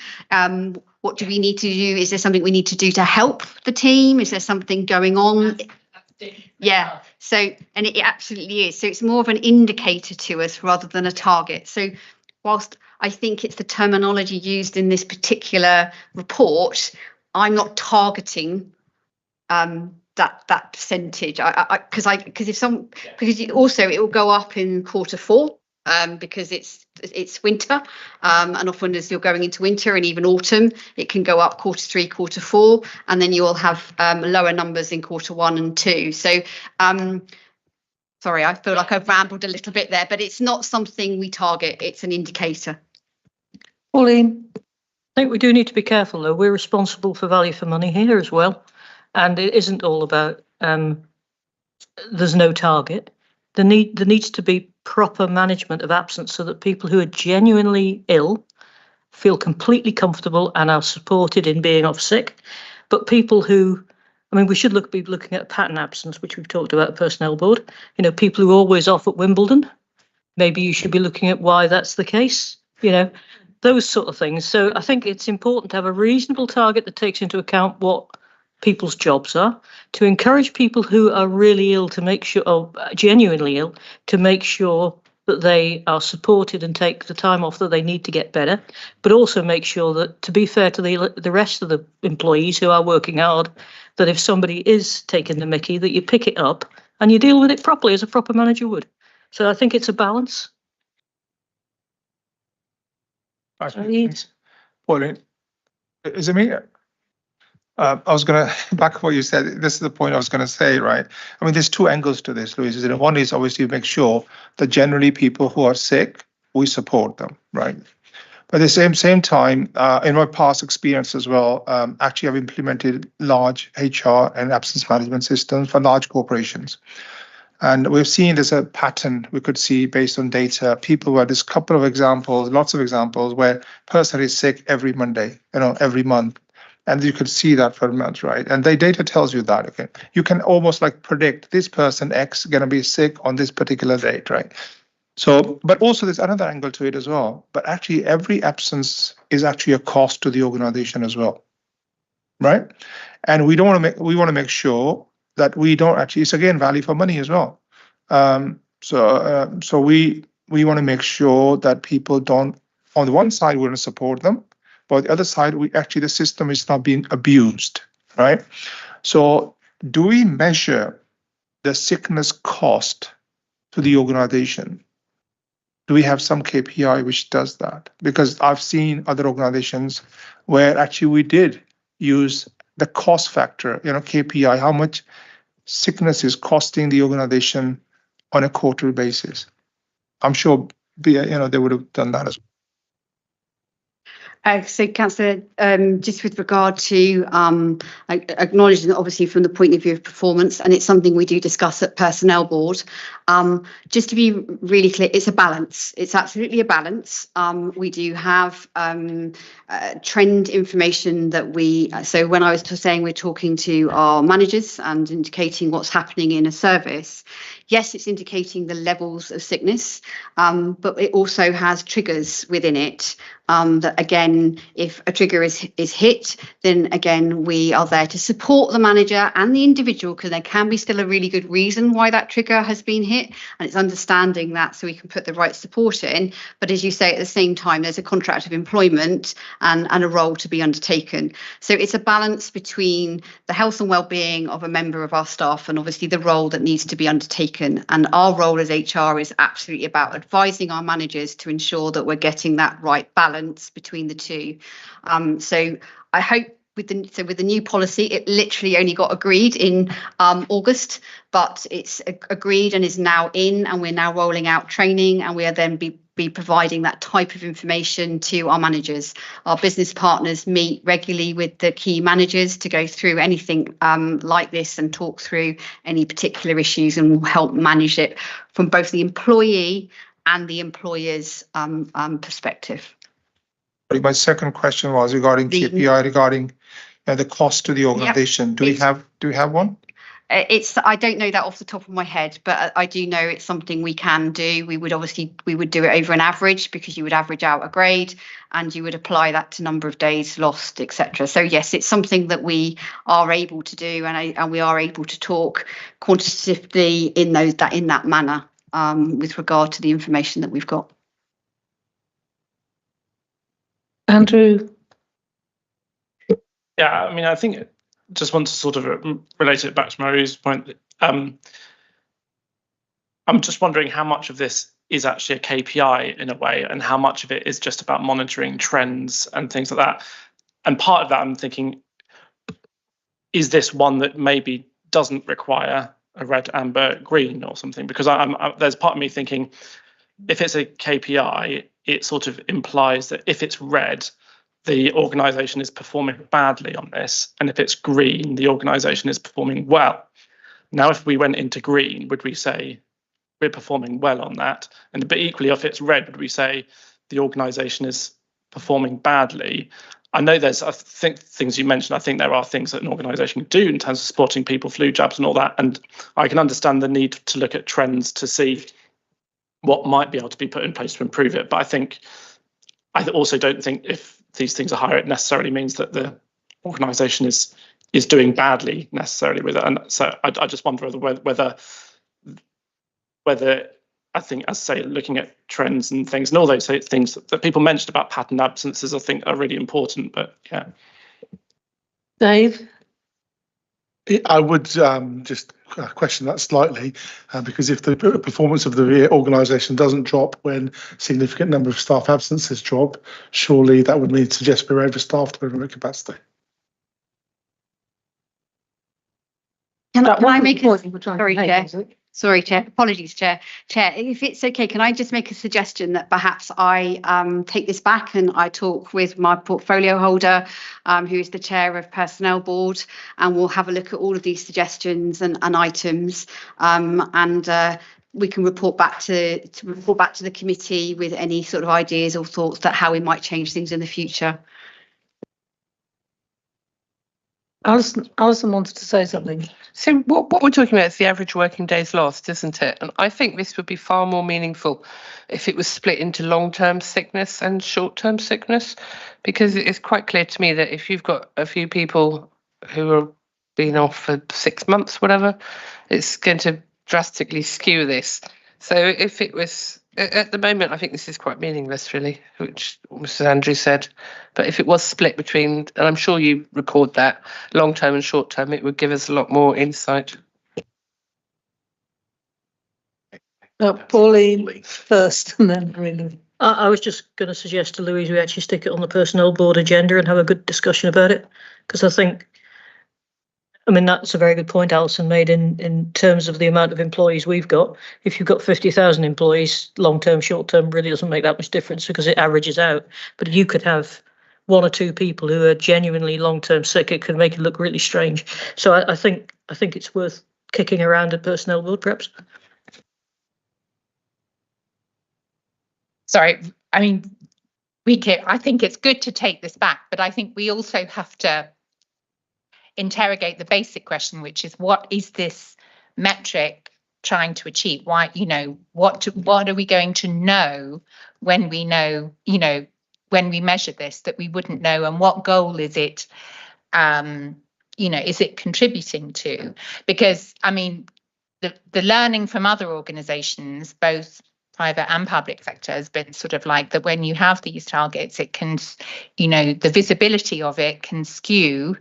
What do we need to do? Is there something we need to do to help the team? Is there something going on? Yeah, so, and it absolutely is. So it's more of an indicator to us rather than a target. So whilst I think it's the terminology used in this particular report, I'm not targeting that percentage. Because it will go up in Q4 because it's winter, and often as you're going into winter and even autumn, it can go up Q3, Q4, and then you will have lower numbers in Q1 and 2. So sorry, I feel like I've rambled a little bit there, but it's not something we target. It's an indicator.
Pauline?
I think we do need to be careful, though. We're responsible for value for money here as well. And it isn't all about there's no target. There needs to be proper management of absence so that people who are genuinely ill feel completely comfortable and are supported in being off sick. But people who, I mean, we should be looking at pattern absence, which we've talked about at Personnel Board. You know, people who are always off at Wimbledon, maybe you should be looking at why that's the case, you know, those sort of things. So I think it's important to have a reasonable target that takes into account what people's jobs are, to encourage people who are really ill to make sure, or genuinely ill, to make sure that they are supported and take the time off that they need to get better, but also make sure that, to be fair to the rest of the employees who are working hard, that if somebody is taking the mickey, that you pick it up and you deal with it properly as a proper manager would. So I think it's a balance.
Pauline, is it me? I was going to back what you said. This is the point I was going to say, right? I mean, there's two angles to this, Louise. One is obviously make sure that generally people who are sick, we support them, right? But at the same time, in my past experience as well, actually I've implemented large HR and absence management systems for large corporations. And we've seen there's a pattern we could see based on data. People where there's a couple of examples, lots of examples where person is sick every Monday, every month. And you could see that for months, right? And the data tells you that, okay? You can almost like predict this person X going to be sick on this particular date, right? So, but also there's another angle to it as well. But actually every absence is actually a cost to the organization as well, right? And we want to make sure that we don't actually, it's again value for money as well. So we want to make sure that people don't, on the one side, we want to support them, but on the other side, the system is not being abused, right? So do we measure the sickness cost to the organization? Do we have some KPI which does that? Because I've seen other organizations where actually we did use the cost factor, KPI, how much sickness is costing the organization on a quarterly basis. I'm sure, they would have done that as well.
So, Councillor, just with regard to acknowledging that obviously from the point of view of performance, and it's something we do discuss at Personnel Board, just to be really clear, it's a balance. It's absolutely a balance. We do have trend information that so when I was saying we're talking to our managers and indicating what's happening in a service, yes, it's indicating the levels of sickness, but it also has triggers within it. That again, if a trigger is hit, then again, we are there to support the manager and the individual, because there can be still a really good reason why that trigger has been hit, and it's understanding that so we can put the right support in. But as you say, at the same time, there's a contract of employment and a role to be undertaken. So it's a balance between the health and well-being of a member of our staff and obviously the role that needs to be undertaken. And our role as HR is absolutely about advising our managers to ensure that we're getting that right balance between the two. So I hope with the new policy, it literally only got agreed in August, but it's agreed and is now in, and we're now rolling out training, and we are then be providing that type of information to our managers. Our business partners meet regularly with the key managers to go through anything like this and talk through any particular issues, and will help manage it from both the employee and the employer's perspective.
My second question was regarding KPI, regarding the cost to the organization. Yep. Do we have one?
I don't know that off the top of my head, but I do know it's something we can do. We would do it over an average, because you would average out a grade and you would apply that to number of days lost, etc. So yes, it's something that we are able to do, and we are able to talk quantitatively in that manner with regard to the information that we've got.
Andrew?
Yeah, I mean, I think just want to sort of relate it back to Marie's point. I'm just wondering how much of this is actually a KPI in a way, and how much of it is just about monitoring trends and things like that. And part of that, I'm thinking, is this one that maybe doesn't require a red, amber, green or something? Because there's part of me thinking, if it's a KPI, it sort of implies that if it's red, the organisation is performing badly on this, and if it's green, the organisation is performing well. Now, if we went into green, would we say we're performing well on that? But equally, if it's red, would we say the organisation is performing badly? I know I think things you mentioned, I think there are things that an organisation can do in terms of supporting people, flu jabs and all that. And I can understand the need to look at trends to see what might be able to be put in place to improve it. But I also don't think if these things are higher, it necessarily means that the organisation is doing badly necessarily with it. And so I just wonder whether I think, as I say, looking at trends and things, and all those things that people mentioned about pattern absences, I think are really important. But yeah,
Dave?
I would just question that slightly, because if the performance of the organisation doesn't drop when a significant number of staff absences drop, surely that would mean suggest we're overstaffed, we're at capacity.
Can I make a sorry, Chair? Sorry, Chair. Apologies, Chair. Chair, if it's okay, can I just make a suggestion that perhaps I take this back and I talk with my portfolio holder, who is the chair of Personnel Board, and we'll have a look at all of these suggestions and items, and we can report back to the committee with any sort of ideas or thoughts that how we might change things in the future.
Alison wanted to say something.
So what we're talking about is the average working days lost, isn't it? And I think this would be far more meaningful if it was split into long-term sickness and short-term sickness, because it is quite clear to me that if you've got a few people who are being off for 6 months, whatever, it's going to drastically skew this. So if it was, at the moment, I think this is quite meaningless, really, which Mr. Andrew said. But if it was split between, and I'm sure you record that, long term and short term, it would give us a lot more insight.
Pauline first, and then Marina.
I was just going to suggest to Louise we actually stick it on the Personnel Board agenda and have a good discussion about it, because I mean, that's a very good point Alison made in terms of the amount of employees we've got. If you've got 50,000 employees, long-term, short-term really doesn't make that much difference because it averages out. But you could have 1 or 2 people who are genuinely long-term sick. It could make it look really strange. So I think it's worth kicking around at Personnel Board, perhaps.
Sorry, I mean, I think it's good to take this back, but I think we also have to interrogate the basic question, which is, what is this metric trying to achieve? Why, what are we going to know when we know, when we measure this that we wouldn't know, and what goal is it, is it contributing to? Because, I mean, the learning from other organizations, both private and public sector, has been sort of like that when you have these targets, it can, the visibility of it can skew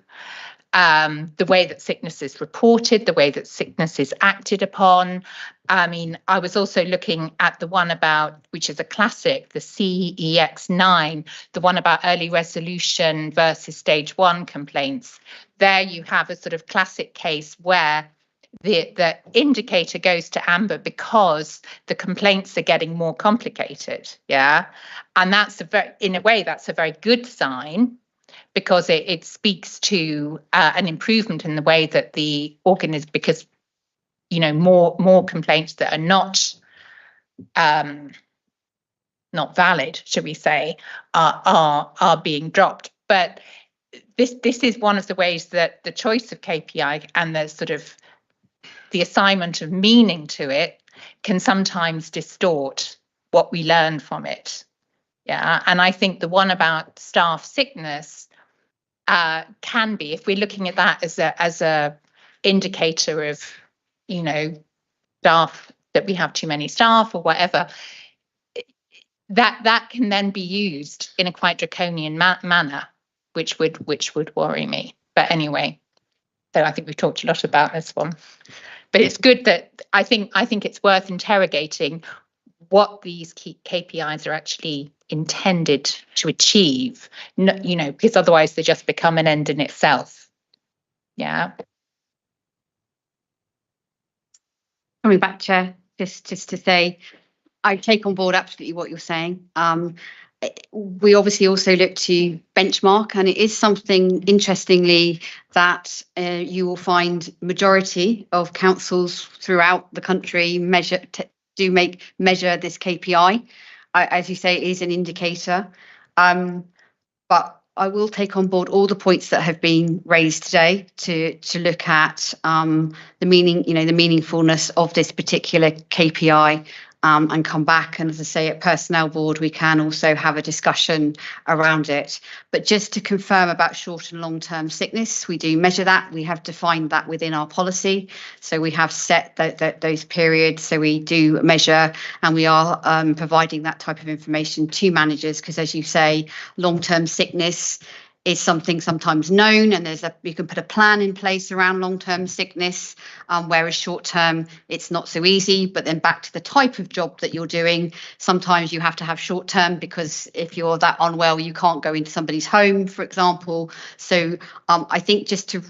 the way that sickness is reported, the way that sickness is acted upon. I mean, I was also looking at the one about, which is a classic, the CEX9, the one about early resolution versus stage 1 complaints. There you have a sort of classic case where the indicator goes to amber because the complaints are getting more complicated. Yeah. And that's in a way, that's a very good sign, because it speaks to an improvement in the way that the organ is, because more complaints that are not valid, should we say, are being dropped. But this is one of the ways that the choice of KPI and the sort of the assignment of meaning to it can sometimes distort what we learn from it. Yeah, and I think the one about staff sickness can be, if we're looking at that as a indicator of, staff, that we have too many staff or whatever, that can then be used in a quite draconian manner, which would worry me. But anyway. So I think we've talked a lot about this one. But it's good that I think it's worth interrogating what these key KPIs are actually intended to achieve, because otherwise they just become an end in itself. Yeah.
Coming back, Chair, just to say, I take on board absolutely what you're saying. We obviously also look to benchmark, and it is something, interestingly, that you will find majority of councils throughout the country measure this KPI. As you say, it is an indicator, but I will take on board all the points that have been raised today to look at the meaning, the meaningfulness of this particular KPI. And come back. And as I say, at Personnel Board, we can also have a discussion around it. But just to confirm about short and long-term sickness, we do measure that. We have defined that within our policy. So we have set those periods. So we do measure, and we are providing that type of information to managers, because as you say, long-term sickness is something sometimes known, and you can put a plan in place around long-term sickness, whereas short-term it's not so easy. But then back to the type of job that you're doing, sometimes you have to have short-term, because if you're that unwell, you can't go into somebody's home, for example. So I think just to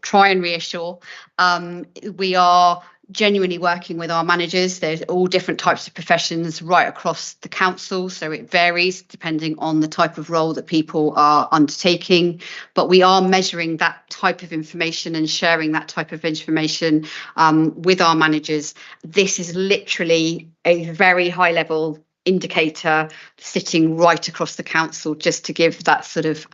try and reassure, we are genuinely working with our managers. There's all different types of professions right across the council, so it varies depending on the type of role that people are undertaking, but we are measuring that type of information and sharing that type of information with our managers. This is literally a very high level indicator sitting right across the council, just to give that sort of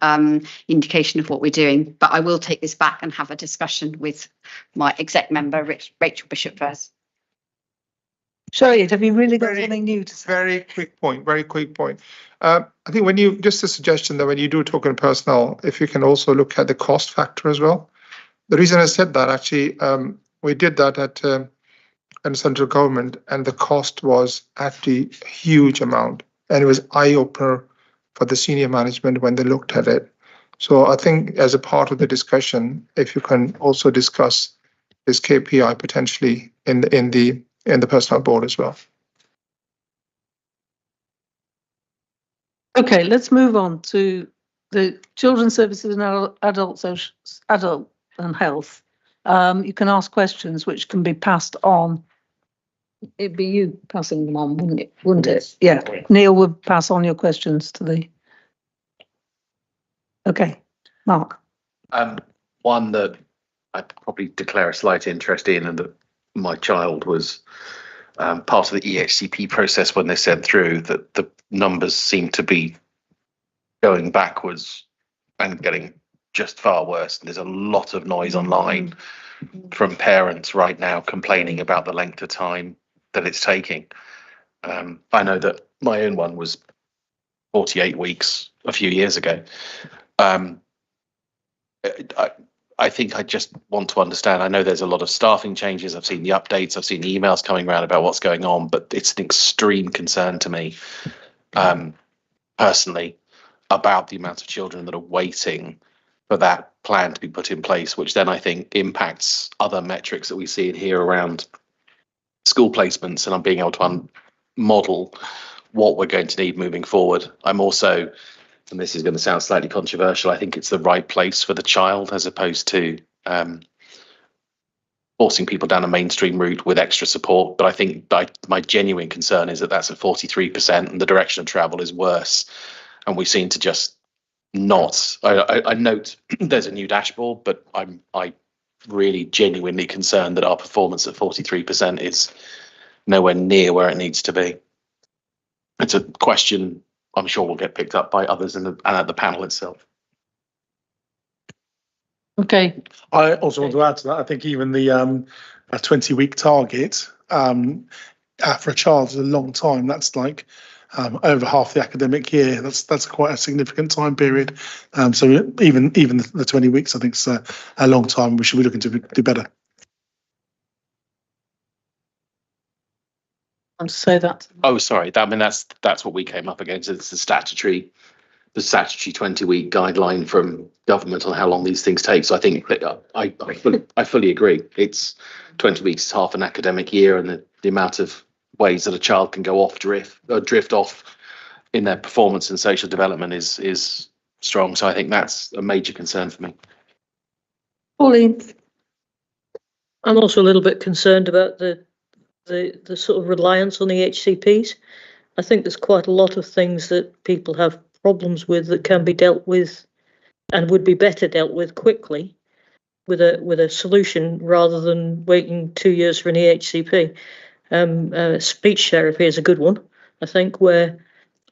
indication of what we're doing. But I will take this back and have a discussion with my exec member, Rachel Bishop, first.
Sorry, have you really got something new to say?
Very quick point. I think just a suggestion that when you do talk on personnel, if you can also look at the cost factor as well. The reason I said that, actually, we did that at the central government, and the cost was actually a huge amount, and it was eye-opener for the senior management when they looked at it. So I think as a part of the discussion, if you can also discuss this KPI potentially in the personnel board as well.
Okay, let's move on to the Children's Services and Adult and Health. You can ask questions which can be passed on. It'd be you passing them on, wouldn't it? Yeah, Neil would pass on your questions to the. Okay, Mark.
One that I'd probably declare a slight interest in, and that my child was part of the EHCP process when they sent through, that the numbers seem to be going backwards and getting just far worse. There's a lot of noise online from parents right now complaining about the length of time that it's taking. I know that my own one was 48 weeks a few years ago. I think I just want to understand. I know there's a lot of staffing changes. I've seen the updates. I've seen the emails coming around about what's going on, but it's an extreme concern to me, personally, about the amount of children that are waiting for that plan to be put in place, which then I think impacts other metrics that we see in here around school placements, and I'm being able to model what we're going to need moving forward. I'm also, and this is going to sound slightly controversial, I think it's the right place for the child, as opposed to forcing people down a mainstream route with extra support. But I think my genuine concern is that that's at 43%, and the direction of travel is worse. And we seem to just not. I note there's a new dashboard, but I'm really genuinely concerned that our performance at 43% is nowhere near where it needs to be. It's a question I'm sure will get picked up by others and at the panel itself.
Okay.
I also want to add to that. I think even the a 20-week target for a child is a long time. That's like over half the academic year. That's quite a significant time period. So even the 20 weeks, I think, is a long time. We should be looking to do better.
I'll say that.
Oh, sorry. That's what we came up against. It's the statutory the statutory 20-week guideline from government on how long these things take. So I think I fully agree. It's 20 weeks is half an academic year, and the amount of ways that a child can go off drift off in their performance and social development is strong. So I think that's a major concern for me.
Pauline?
I'm also a little bit concerned about the sort of reliance on the HCPs. I think there's quite a lot of things that people have problems with that can be dealt with and would be better dealt with quickly with a solution rather than waiting 2 years for an EHCP. Speech therapy is a good one, I think, where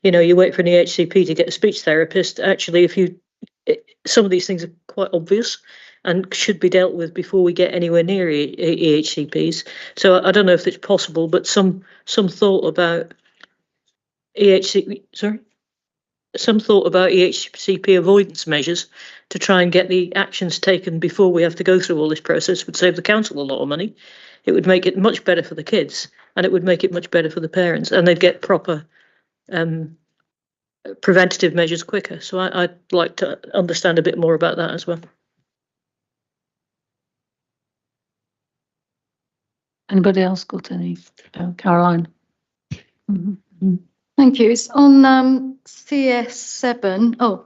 you wait for an EHCP to get a speech therapist. Actually, some of these things are quite obvious and should be dealt with before we get anywhere near EHCPs. So I don't know if it's possible, but some thought about some thought about EHCP avoidance measures to try and get the actions taken before we have to go through all this process would save the council a lot of money. It would make it much better for the kids, and it would make it much better for the parents, and they'd get proper preventative measures quicker. So I'd like to understand a bit more about that as well.
Anybody else got any? Caroline? Mm-hmm.
Thank you. It's on CS7. Oh,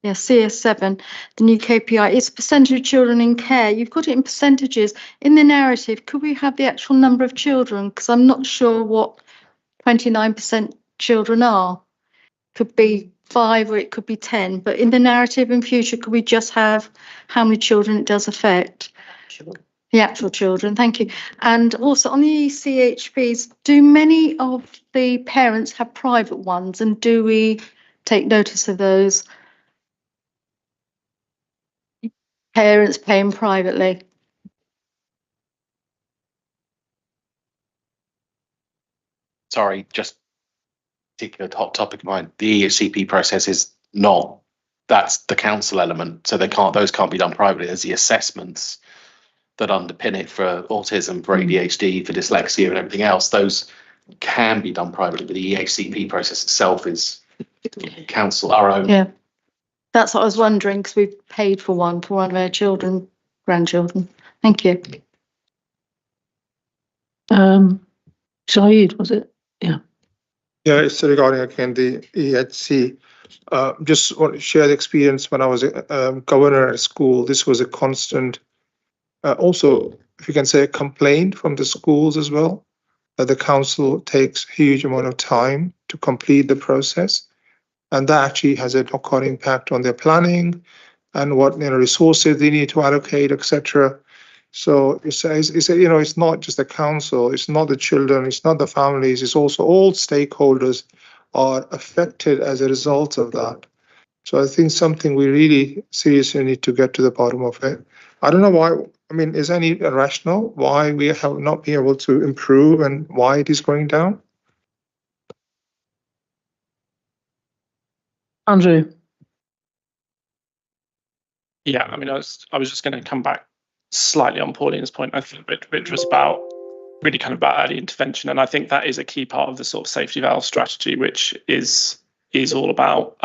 yeah, CS7, the new KPI. It's percentage of children in care. You've got it in percentages. In the narrative, could we have the actual number of children? Because I'm not sure what 29% children are. Could be 5 or it could be 10. But in the narrative in future, could we just have how many children it does affect?
Sure.
The actual children, thank you. And also on the CHPs, do many of the parents have private ones, and do we take notice of those? Parents paying privately.
Sorry, just particular hot topic of mine. The EHCP process is not, that's the council element. So those can't be done privately. There's the assessments that underpin it for autism, for ADHD, for dyslexia and everything else. Those can be done privately, but the EHCP process itself is council, our own.
Yeah, that's what I was wondering, because we've paid for one of our grandchildren. Thank you.
Shaheed, was it? Yeah.
Yeah, it's regarding again the EHC. Just want to share the experience when I was a governor at school. This was a constant, also, if you can say, a complaint from the schools as well, that the council takes a huge amount of time to complete the process. And that actually has a knock-on impact on their planning and what resources they need to allocate, etc. So it's not just the council, it's not the children, it's not the families, it's also all stakeholders are affected as a result of that. So I think something we really seriously need to get to the bottom of it. I don't know why. I mean, is any rationale why we have not been able to improve and why it is going down?
Andrew?
Yeah, I mean, I was just going to come back slightly on Pauline's point, I think, which was about really kind of about early intervention. And I think that is a key part of the sort of safety valve strategy, which is all about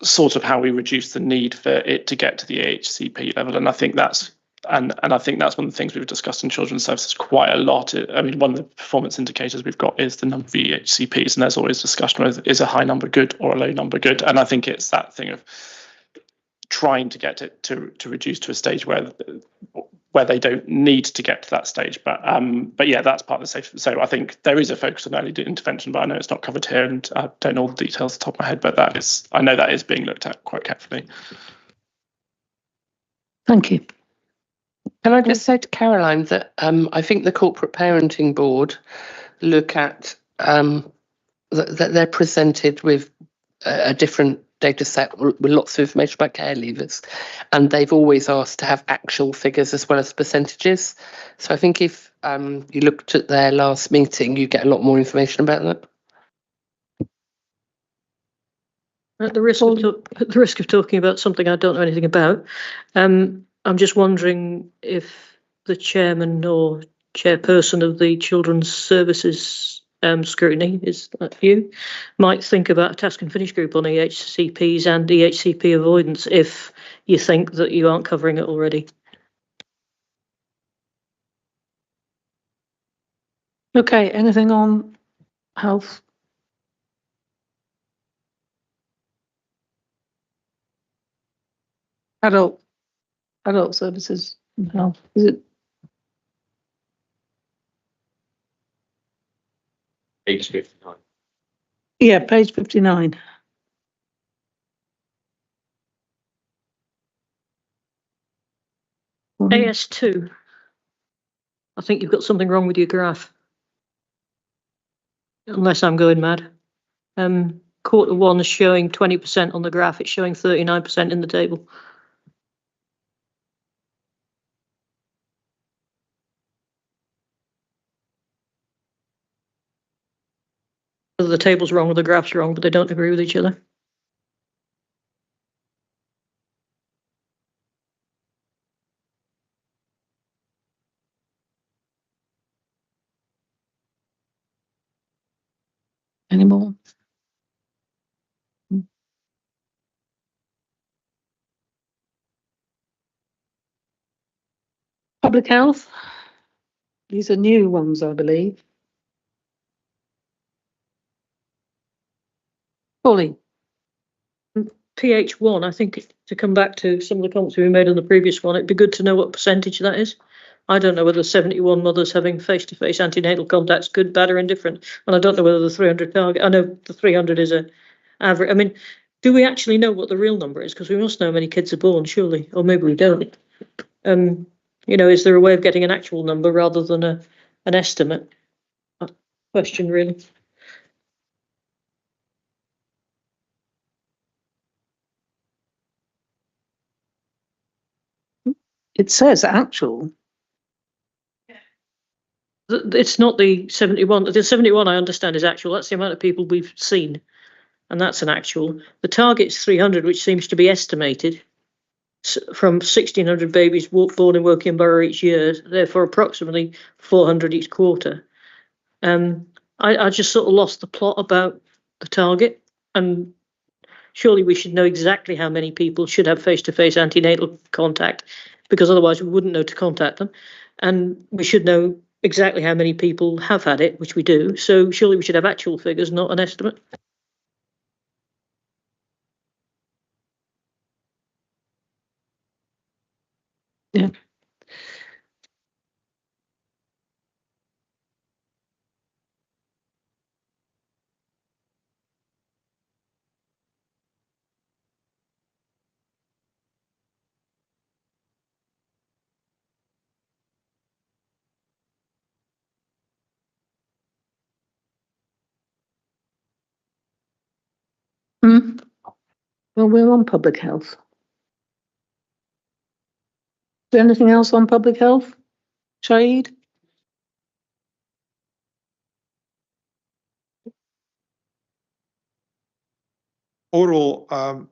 sort of how we reduce the need for it to get to the AHCP level. And I think that's and I think that's one of the things we've discussed in children's services quite a lot. I mean, one of the performance indicators we've got is the number of EHCPs, and there's always discussion whether is a high number good or a low number good. And I think it's that thing of trying to get it to reduce to a stage where they don't need to get to that stage. But yeah, that's part of the safety. So I think there is a focus on early intervention, but I know it's not covered here, and I don't know all the details off the top of my head, but I know that is being looked at quite carefully.
Thank you.
Can I just say to Caroline that I think the Corporate Parenting Board look at that they're presented with a different data set with lots of information about care leavers, and they've always asked to have actual figures as well as percentages. So I think if you looked at their last meeting, you get a lot more information about that.
At the risk of talking about something I don't know anything about, I'm just wondering if the chairman or chairperson of the Children's Services Scrutiny, is that you, might think about a task and finish group on EHCPs and EHCP avoidance if you think that you aren't covering it already.
Okay, anything on health? Adult services and health, is it?
Page 59.
Yeah, page 59.
AS2. I think you've got something wrong with your graph. Unless I'm going mad. Q1 is showing 20% on the graph. It's showing 39% in the table. The table's wrong or the graph's wrong, but they don't agree with each other.
Any more? Public health. These are new ones, I believe. Pauline.
PH1, I think to come back to some of the comments we made on the previous one, it'd be good to know what percentage that is. I don't know whether 71 mothers having face-to-face antenatal contact's good, bad or indifferent. And I don't know whether the 300 target, I know the 300 is a average. I mean, do we actually know what the real number is? Because we must know how many kids are born, surely, or maybe we don't. You know, is there a way of getting an actual number rather than an estimate? Question, really.
It says actual.
It's not the 71. The 71 I understand is actual. That's the amount of people we've seen. And that's an actual. The target's 300, which seems to be estimated from 1,600 babies born in Woking Borough each year, therefore approximately 400 each quarter. I just sort of lost the plot about the target, and surely we should know exactly how many people should have face-to-face antenatal contact, because otherwise we wouldn't know to contact them. And we should know exactly how many people have had it, which we do. So surely we should have actual figures, not an estimate.
Yeah. Well, we're on public health. Is there anything else on public health? Shahid?
Overall,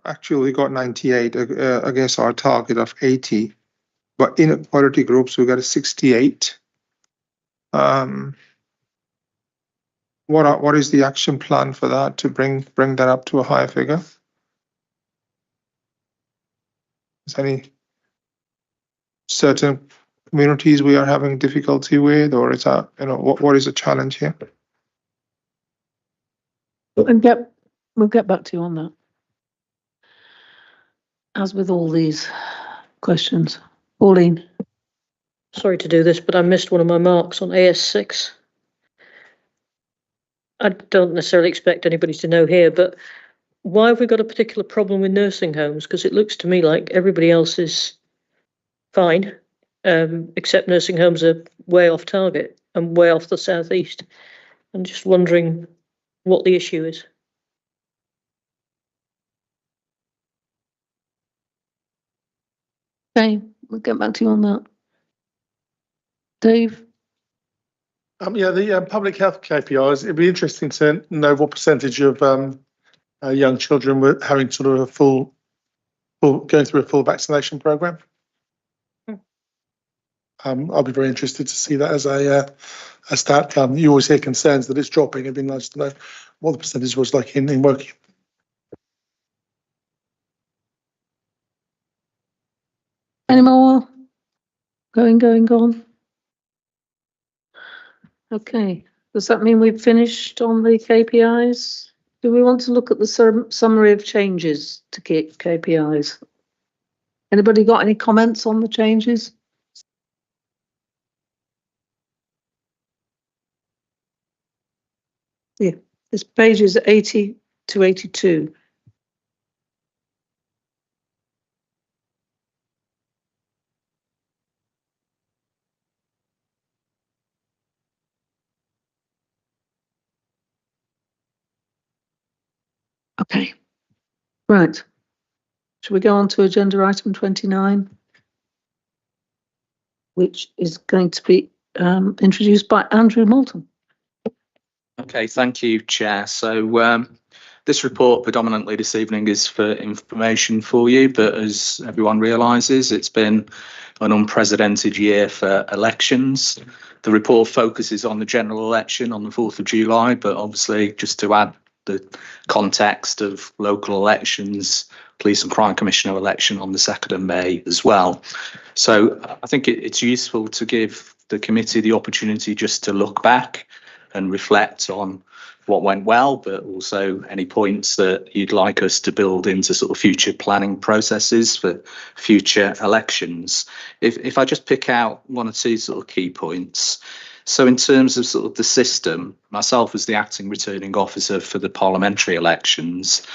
actually we got 98 against our target of 80, but inequality groups we got a 68. What is the action plan for that to bring that up to a higher figure? Is there any certain communities we are having difficulty with, or is that, you know, what is the challenge here?
We'll get back to you on that. As with all these questions. Pauline.
Sorry to do this, but I missed one of my marks on AS6. I don't necessarily expect anybody to know here, but why have we got a particular problem with nursing homes? Because it looks to me like everybody else is fine, except nursing homes are way off target and way off the southeast. I'm just wondering what the issue is.
Okay, we'll get back to you on that. Dave?
Yeah, the public health KPIs, it'd be interesting to know what percentage of young children were having sort of a full going through a full vaccination program. I'll be very interested to see that as as that. You always hear concerns that it's dropping. It'd be nice to know what the percentage was like in Woking.
Any more? Gone. Okay, does that mean we've finished on the KPIs? Do we want to look at the summary of changes to KPIs? Anybody got any comments on the changes? Yeah, this page is 80 to 82. Okay, right. Shall we go on to agenda item 29, which is going to be introduced by Andrew Moulton.
Okay, thank you, Chair. So this report predominantly this evening is for information for you, but as everyone realises, it's been an unprecedented year for elections. The report focuses on the general election on the 4th of July, but obviously just to add the context of local elections, Police and Crime Commissioner election on the 2nd of May as well. So I think it's useful to give the committee the opportunity just to look back and reflect on what went well, but also any points that you'd like us to build into sort of future planning processes for future elections. If I just pick out one or two sort of key points. So in terms of sort of the system, myself as the acting returning officer for the parliamentary elections,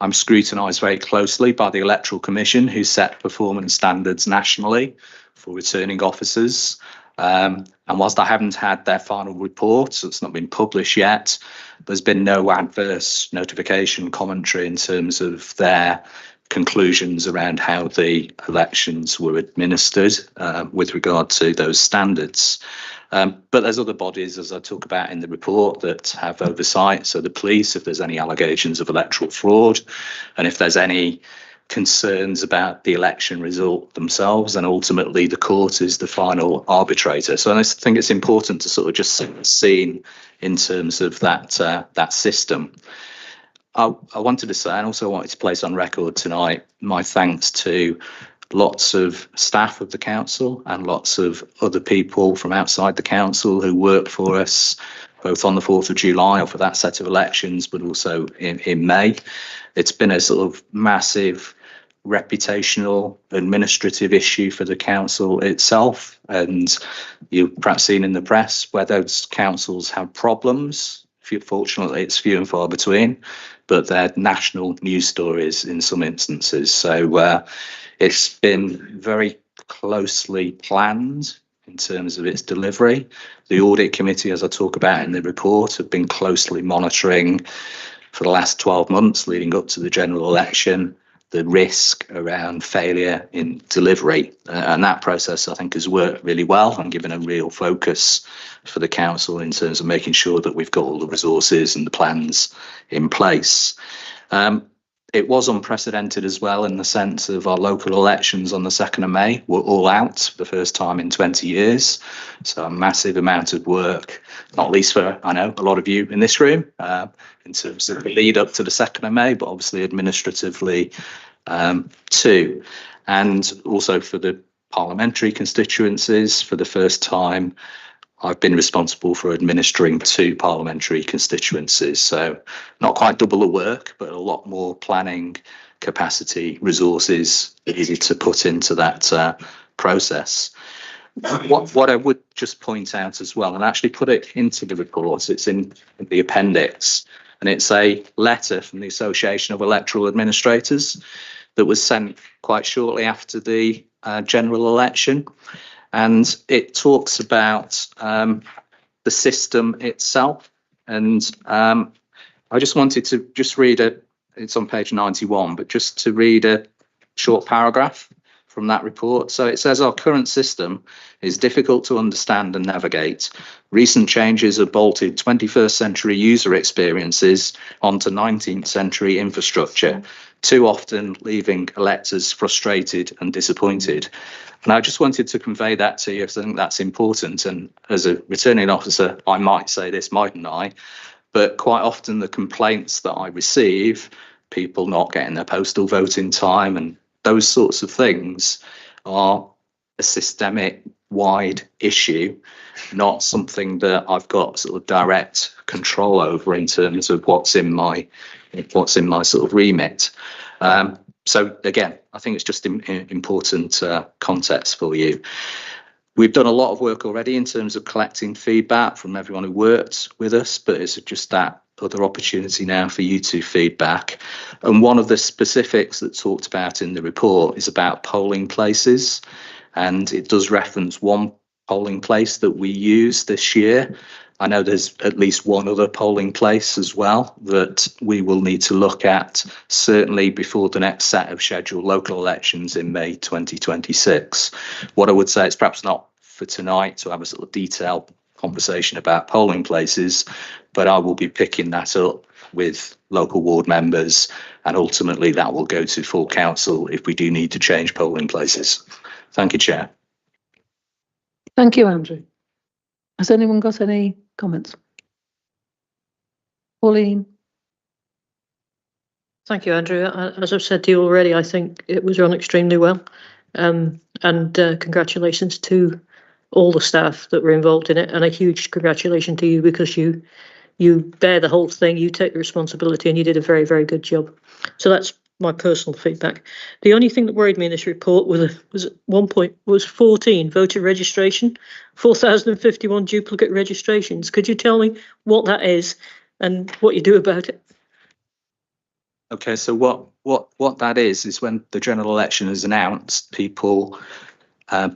I'm scrutinised very closely by the Electoral Commission, who set performance standards nationally for returning officers. And whilst I haven't had their final report, so it's not been published yet, there's been no adverse notification commentary in terms of their conclusions around how the elections were administered with regard to those standards. But there's other bodies, as I talk about in the report, that have oversight. So the police, if there's any allegations of electoral fraud, and if there's any concerns about the election result themselves, and ultimately the court is the final arbitrator. So I think it's important to sort of just set the scene in terms of that system. I wanted to say, and also wanted to place on record tonight, my thanks to lots of staff of the council and lots of other people from outside the council who worked for us, both on the 4th of July or for that set of elections, but also in May. It's been a sort of massive reputational administrative issue for the council itself. And you've perhaps seen in the press where those councils have problems. Fortunately, it's few and far between, but they're national news stories in some instances. So it's been very closely planned in terms of its delivery. The audit committee, as I talk about in the report, have been closely monitoring for the last 12 months leading up to the general election, the risk around failure in delivery. And that process, I think, has worked really well and given a real focus for the council in terms of making sure that we've got all the resources and the plans in place. It was unprecedented as well in the sense of our local elections on the 2nd of May were all out for the first time in 20 years. So a massive amount of work, not least for, I know, a lot of you in this room, in terms of the lead up to the 2nd of May, but obviously administratively too. And also for the parliamentary constituencies, for the first time, I've been responsible for administering 2 parliamentary constituencies. So not quite double the work, but a lot more planning capacity, resources needed to put into that process. What I would just point out as well, and actually put it into the report, it's in the appendix, and it's a letter from the Association of Electoral Administrators that was sent quite shortly after the general election. And it talks about the system itself. And I just wanted to just read it. It's on page 91, but just to read a short paragraph from that report. So it says, our current system is difficult to understand and navigate. Recent changes have bolted 21st century user experiences onto 19th century infrastructure. too often leaving electors frustrated and disappointed. And I just wanted to convey that to you because I think that's important. And as a returning officer, I might say this, mightn't I? But quite often the complaints that I receive, people not getting their postal vote in time and those sorts of things, are a systemic wide issue, not something that I've got sort of direct control over in terms of what's in my sort of remit. So again, I think it's just important context for you. We've done a lot of work already in terms of collecting feedback from everyone who worked with us, but it's just that other opportunity now for you to feedback. And one of the specifics that's talked about in the report is about polling places. And it does reference one polling place that we use this year. I know there's at least one other polling place as well that we will need to look at, certainly before the next set of scheduled local elections in May 2026. What I would say is perhaps not for tonight to have a sort of detailed conversation about polling places, but I will be picking that up with local ward members, and ultimately that will go to full council if we do need to change polling places. Thank you, Chair.
Thank you, Andrew. Has anyone got any comments? Pauline?
Thank you, Andrew. As I've said to you already, I think it was run extremely well. And congratulations to all the staff that were involved in it, and a huge congratulations to you because you bear the whole thing, you take the responsibility, and you did a very, very good job. So that's my personal feedback. The only thing that worried me in this report was at one point was 14 voter registration, 4,051 duplicate registrations. Could you tell me what that is and what you do about it?
Okay, so what that is when the general election is announced, people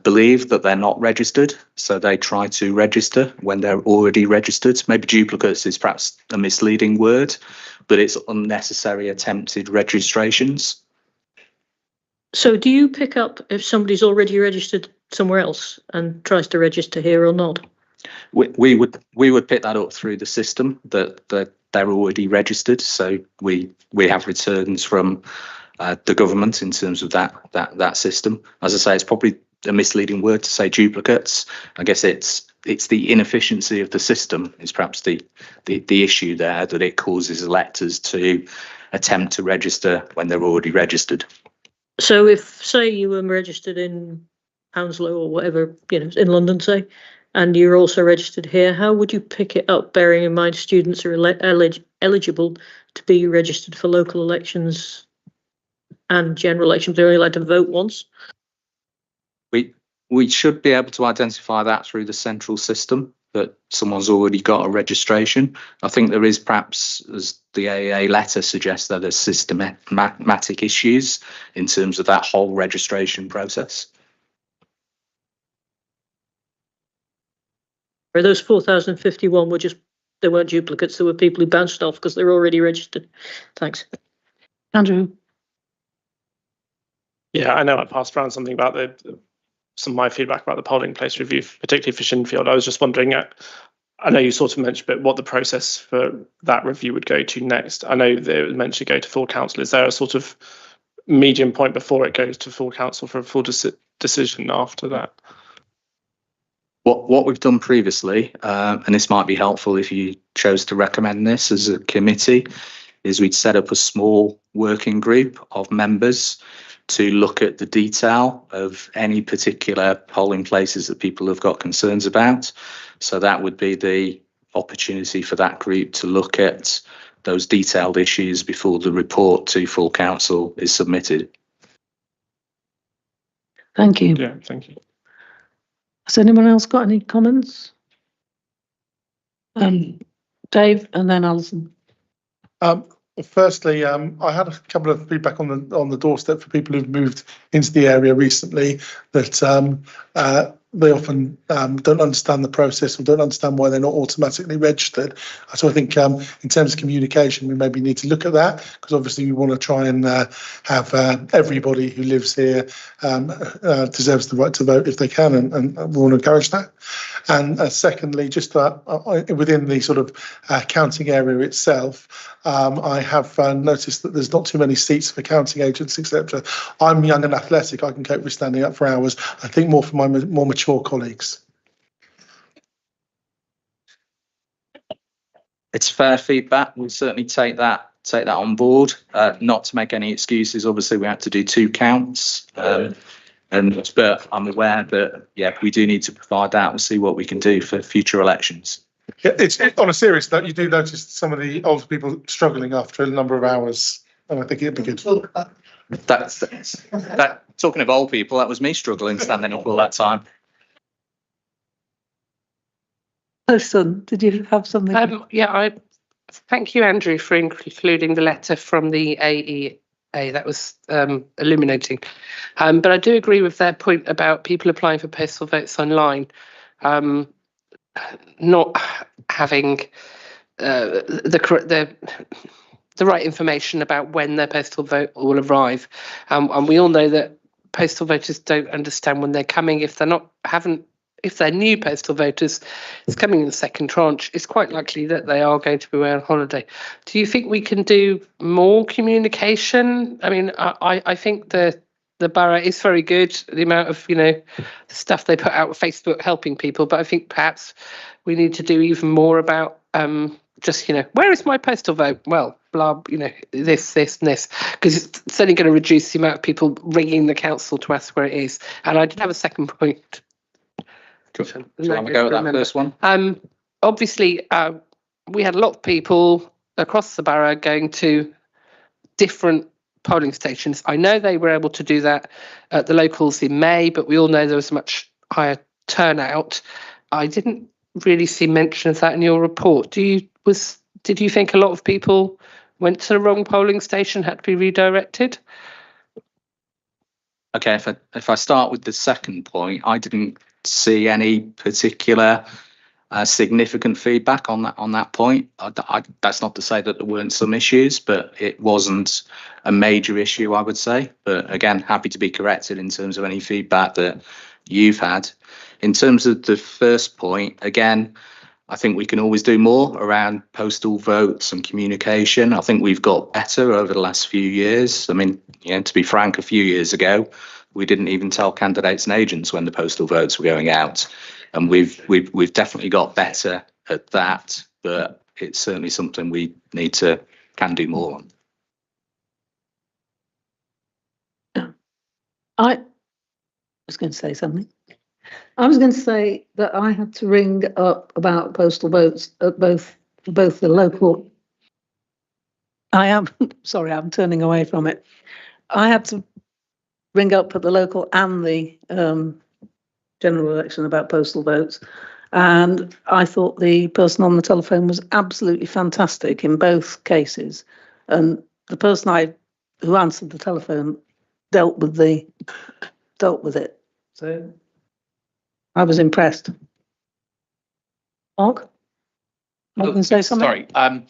believe that they're not registered, so they try to register when they're already registered. Maybe duplicates is perhaps a misleading word, but it's unnecessary attempted registrations.
So do you pick up if somebody's already registered somewhere else and tries to register here or not?
We would pick that up through the system that they're already registered. So we have returns from the government in terms of that system. As I say, it's probably a misleading word to say duplicates. I guess it's the inefficiency of the system is perhaps the issue there, that it causes electors to attempt to register when they're already registered.
So if, say, you were registered in Hounslow or whatever, in London, say, and you're also registered here, how would you pick it up, bearing in mind students are eligible to be registered for local elections and general elections? They're only allowed to vote once.
We should be able to identify that through the central system, that someone's already got a registration. I think there is perhaps, as the AEA letter suggests, that there's systematic issues in terms of that whole registration process.
Or those 4,051 they weren't duplicates, there were people who bounced off because they're already registered. Thanks.
Andrew?
Yeah, I know I passed around something about some of my feedback about the polling place review, particularly for Shinfield. I was just wondering, I know you sort of mentioned, but what the process for that review would go to next. I know that it was meant to go to full council. Is there a sort of medium point before it goes to full council for a full decision after that?
What we've done previously, and this might be helpful if you chose to recommend this as a committee, is we'd set up a small working group of members to look at the detail of any particular polling places that people have got concerns about. So that would be the opportunity for that group to look at those detailed issues before the report to full council is submitted.
Thank you.
Yeah, thank you.
Has anyone else got any comments? Dave and then Alison.
Firstly, I had a couple of feedback on the doorstep for people who've moved into the area recently that they often don't understand the process or don't understand why they're not automatically registered. So I think in terms of communication, we maybe need to look at that, because obviously we want to try and have everybody who lives here deserves the right to vote if they can, and we want to encourage that. And secondly, just within the sort of counting area itself, I have noticed that there's not too many seats for counting agents, etc. I'm young and athletic. I can cope with standing up for hours. I think more for my more mature colleagues.
It's fair feedback. We'll certainly take that on board. Not to make any excuses. Obviously, we had to do 2 counts. But I'm aware that, we do need to provide that and see what we can do for future elections.
Yeah, it's on a serious note, you do notice some of the older people struggling after a number of hours, and I think it'd be good.
Talking of old people, that was me struggling standing up all that time.
Son, did you have something?
I thank you, Andrew, for including the letter from the AEA. That was illuminating. But I do agree with their point about people applying for postal votes online, not having the right information about when their postal vote will arrive. And we all know that postal voters don't understand when they're coming. If they're new postal voters, it's coming in the second tranche, it's quite likely that they are going to be away on holiday. Do you think we can do more communication? I mean, I think the borough is very good, the amount of, stuff they put out with Facebook helping people, but I think perhaps we need to do even more about just, where is my postal vote? Well, blah, this, and this, because it's only going to reduce the amount of people ringing the council to ask where it is. And I did have a second point.
Do you want to go with that first one?
Obviously, we had a lot of people across the borough going to different polling stations. I know they were able to do that at the locals in May, but we all know there was a much higher turnout. I didn't really see mention of that in your report. Did you think a lot of people went to the wrong polling station, had to be redirected?
Okay, if I start with the second point, I didn't see any particular significant feedback on that point. That's not to say that there weren't some issues, but it wasn't a major issue, I would say. But again, happy to be corrected in terms of any feedback that you've had. In terms of the first point, again, I think we can always do more around postal votes and communication. I think we've got better over the last few years. I mean, to be frank, a few years ago, we didn't even tell candidates and agents when the postal votes were going out. And we've definitely got better at that, but it's certainly something we can do more on.
I was going to say something. I was going to say that I had to ring up about postal votes at both the local. I'm turning away from it. I had to ring up at the local and the general election about postal votes, and I thought the person on the telephone was absolutely fantastic in both cases, and the person who answered the telephone dealt with it. So I was impressed. Mark, you can say something?
Sorry,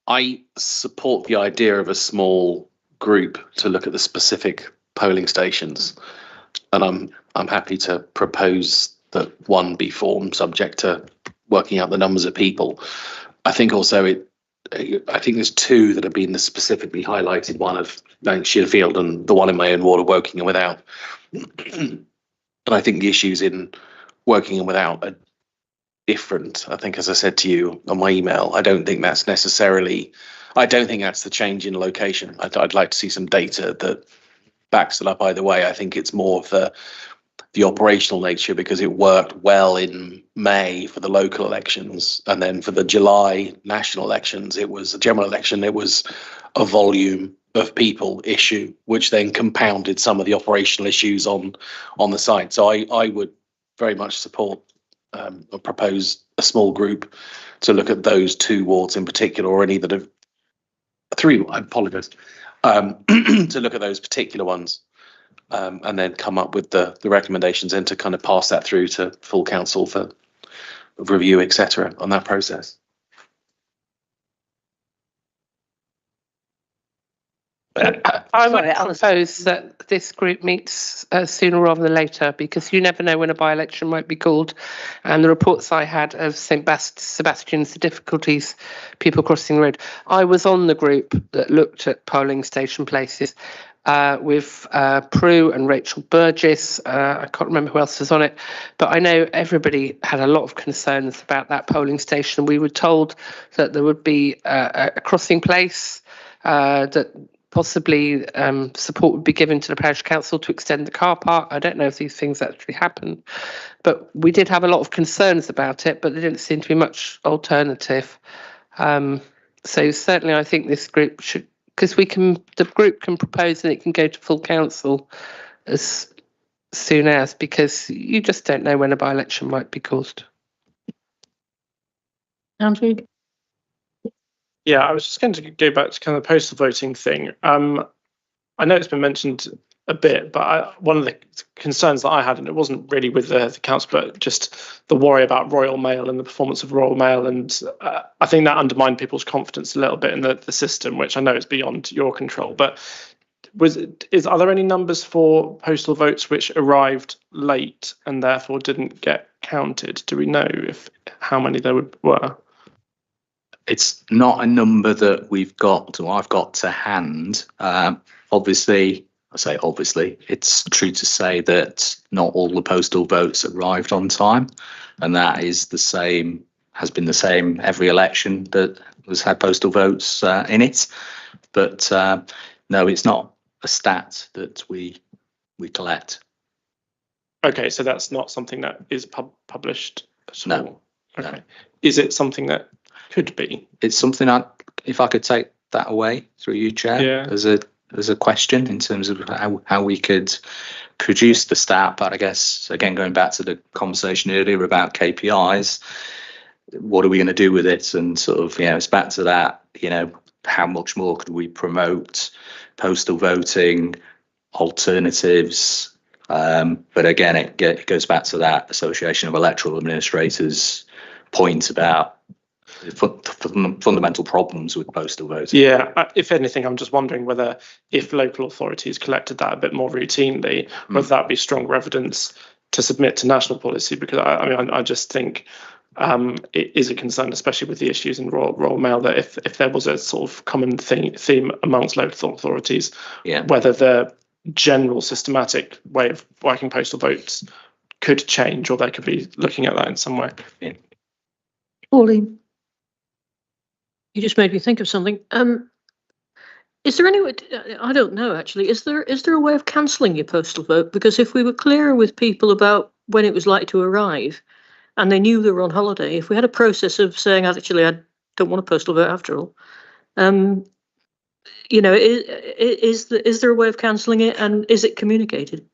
I support the idea of a small group to look at the specific polling stations, and I'm happy to propose that one be formed subject to working out the numbers of people. I think also I think there's 2 that have been specifically highlighted, one of Shearfield and the one in my own ward of Woking and Without. And I think the issues in Woking and Without are different. I think, as I said to you on my email, I don't think that's the change in location. I'd like to see some data that backs it up either way. I think it's more of the operational nature, because it worked well in May for the local elections, and then for the July national elections, it was a general election. It was a volume of people issue, which then compounded some of the operational issues on the site. So I would very much support or propose a small group to look at those 2 wards in particular, or any that have 3. I apologise. To look at those particular ones. and then come up with the recommendations and to kind of pass that through to full council for review, etc. on that process.
I would propose that this group meets sooner rather than later, because you never know when a by-election might be called. And the reports I had of Sebastian's, the difficulties, people crossing the road. I was on the group that looked at polling station places with Prue and Rachel Burgess. I can't remember who else was on it, but I know everybody had a lot of concerns about that polling station. We were told that there would be a crossing place, that possibly support would be given to the parish council to extend the car park. I don't know if these things actually happen, but we did have a lot of concerns about it, but there didn't seem to be much alternative. So certainly I think this group should, because the group can propose and it can go to full council as soon as, because you just don't know when a by-election might be caused.
Andrew?
Yeah, I was just going to go back to kind of the postal voting thing. I know it's been mentioned a bit, but one of the concerns that I had, and it wasn't really with the council, but just the worry about Royal Mail and the performance of Royal Mail, and I think that undermined people's confidence a little bit in the system, which I know is beyond your control. But are there any numbers for postal votes which arrived late and therefore didn't get counted? Do we know how many there were?
It's not a number that we've got, or I've got to hand. Obviously, it's true to say that not all the postal votes arrived on time, and that is has been the same every election that has had postal votes in it. But no, it's not a stat that we collect.
Okay, so that's not something that is published at all?
No.
Okay.
No.
Is it something that could be?
It's something if I could take that away through you, Chair, as a question in terms of how we could produce the stat. But I guess, again, going back to the conversation earlier about KPIs, what are we going to do with it? And sort of, it's back to that, how much more could we promote postal voting, alternatives? But again, it goes back to that Association of Electoral Administrators point about fundamental problems with postal voting.
Yeah, if anything, I'm just wondering whether if local authorities collected that a bit more routinely, whether that would be stronger evidence to submit to national policy, because I just think it is a concern, especially with the issues in Royal Mail, that if there was a sort of common theme amongst local authorities, whether the general systematic way of working postal votes could change, or they could be looking at that in some way.
Yeah.
Pauline?
You just made me think of something. Is there any way, I don't know actually, is there a way of cancelling your postal vote? Because if we were clearer with people about when it was likely to arrive and they knew they were on holiday, if we had a process of saying, actually, I don't want a postal vote after all, is there a way of cancelling it, and is it communicated?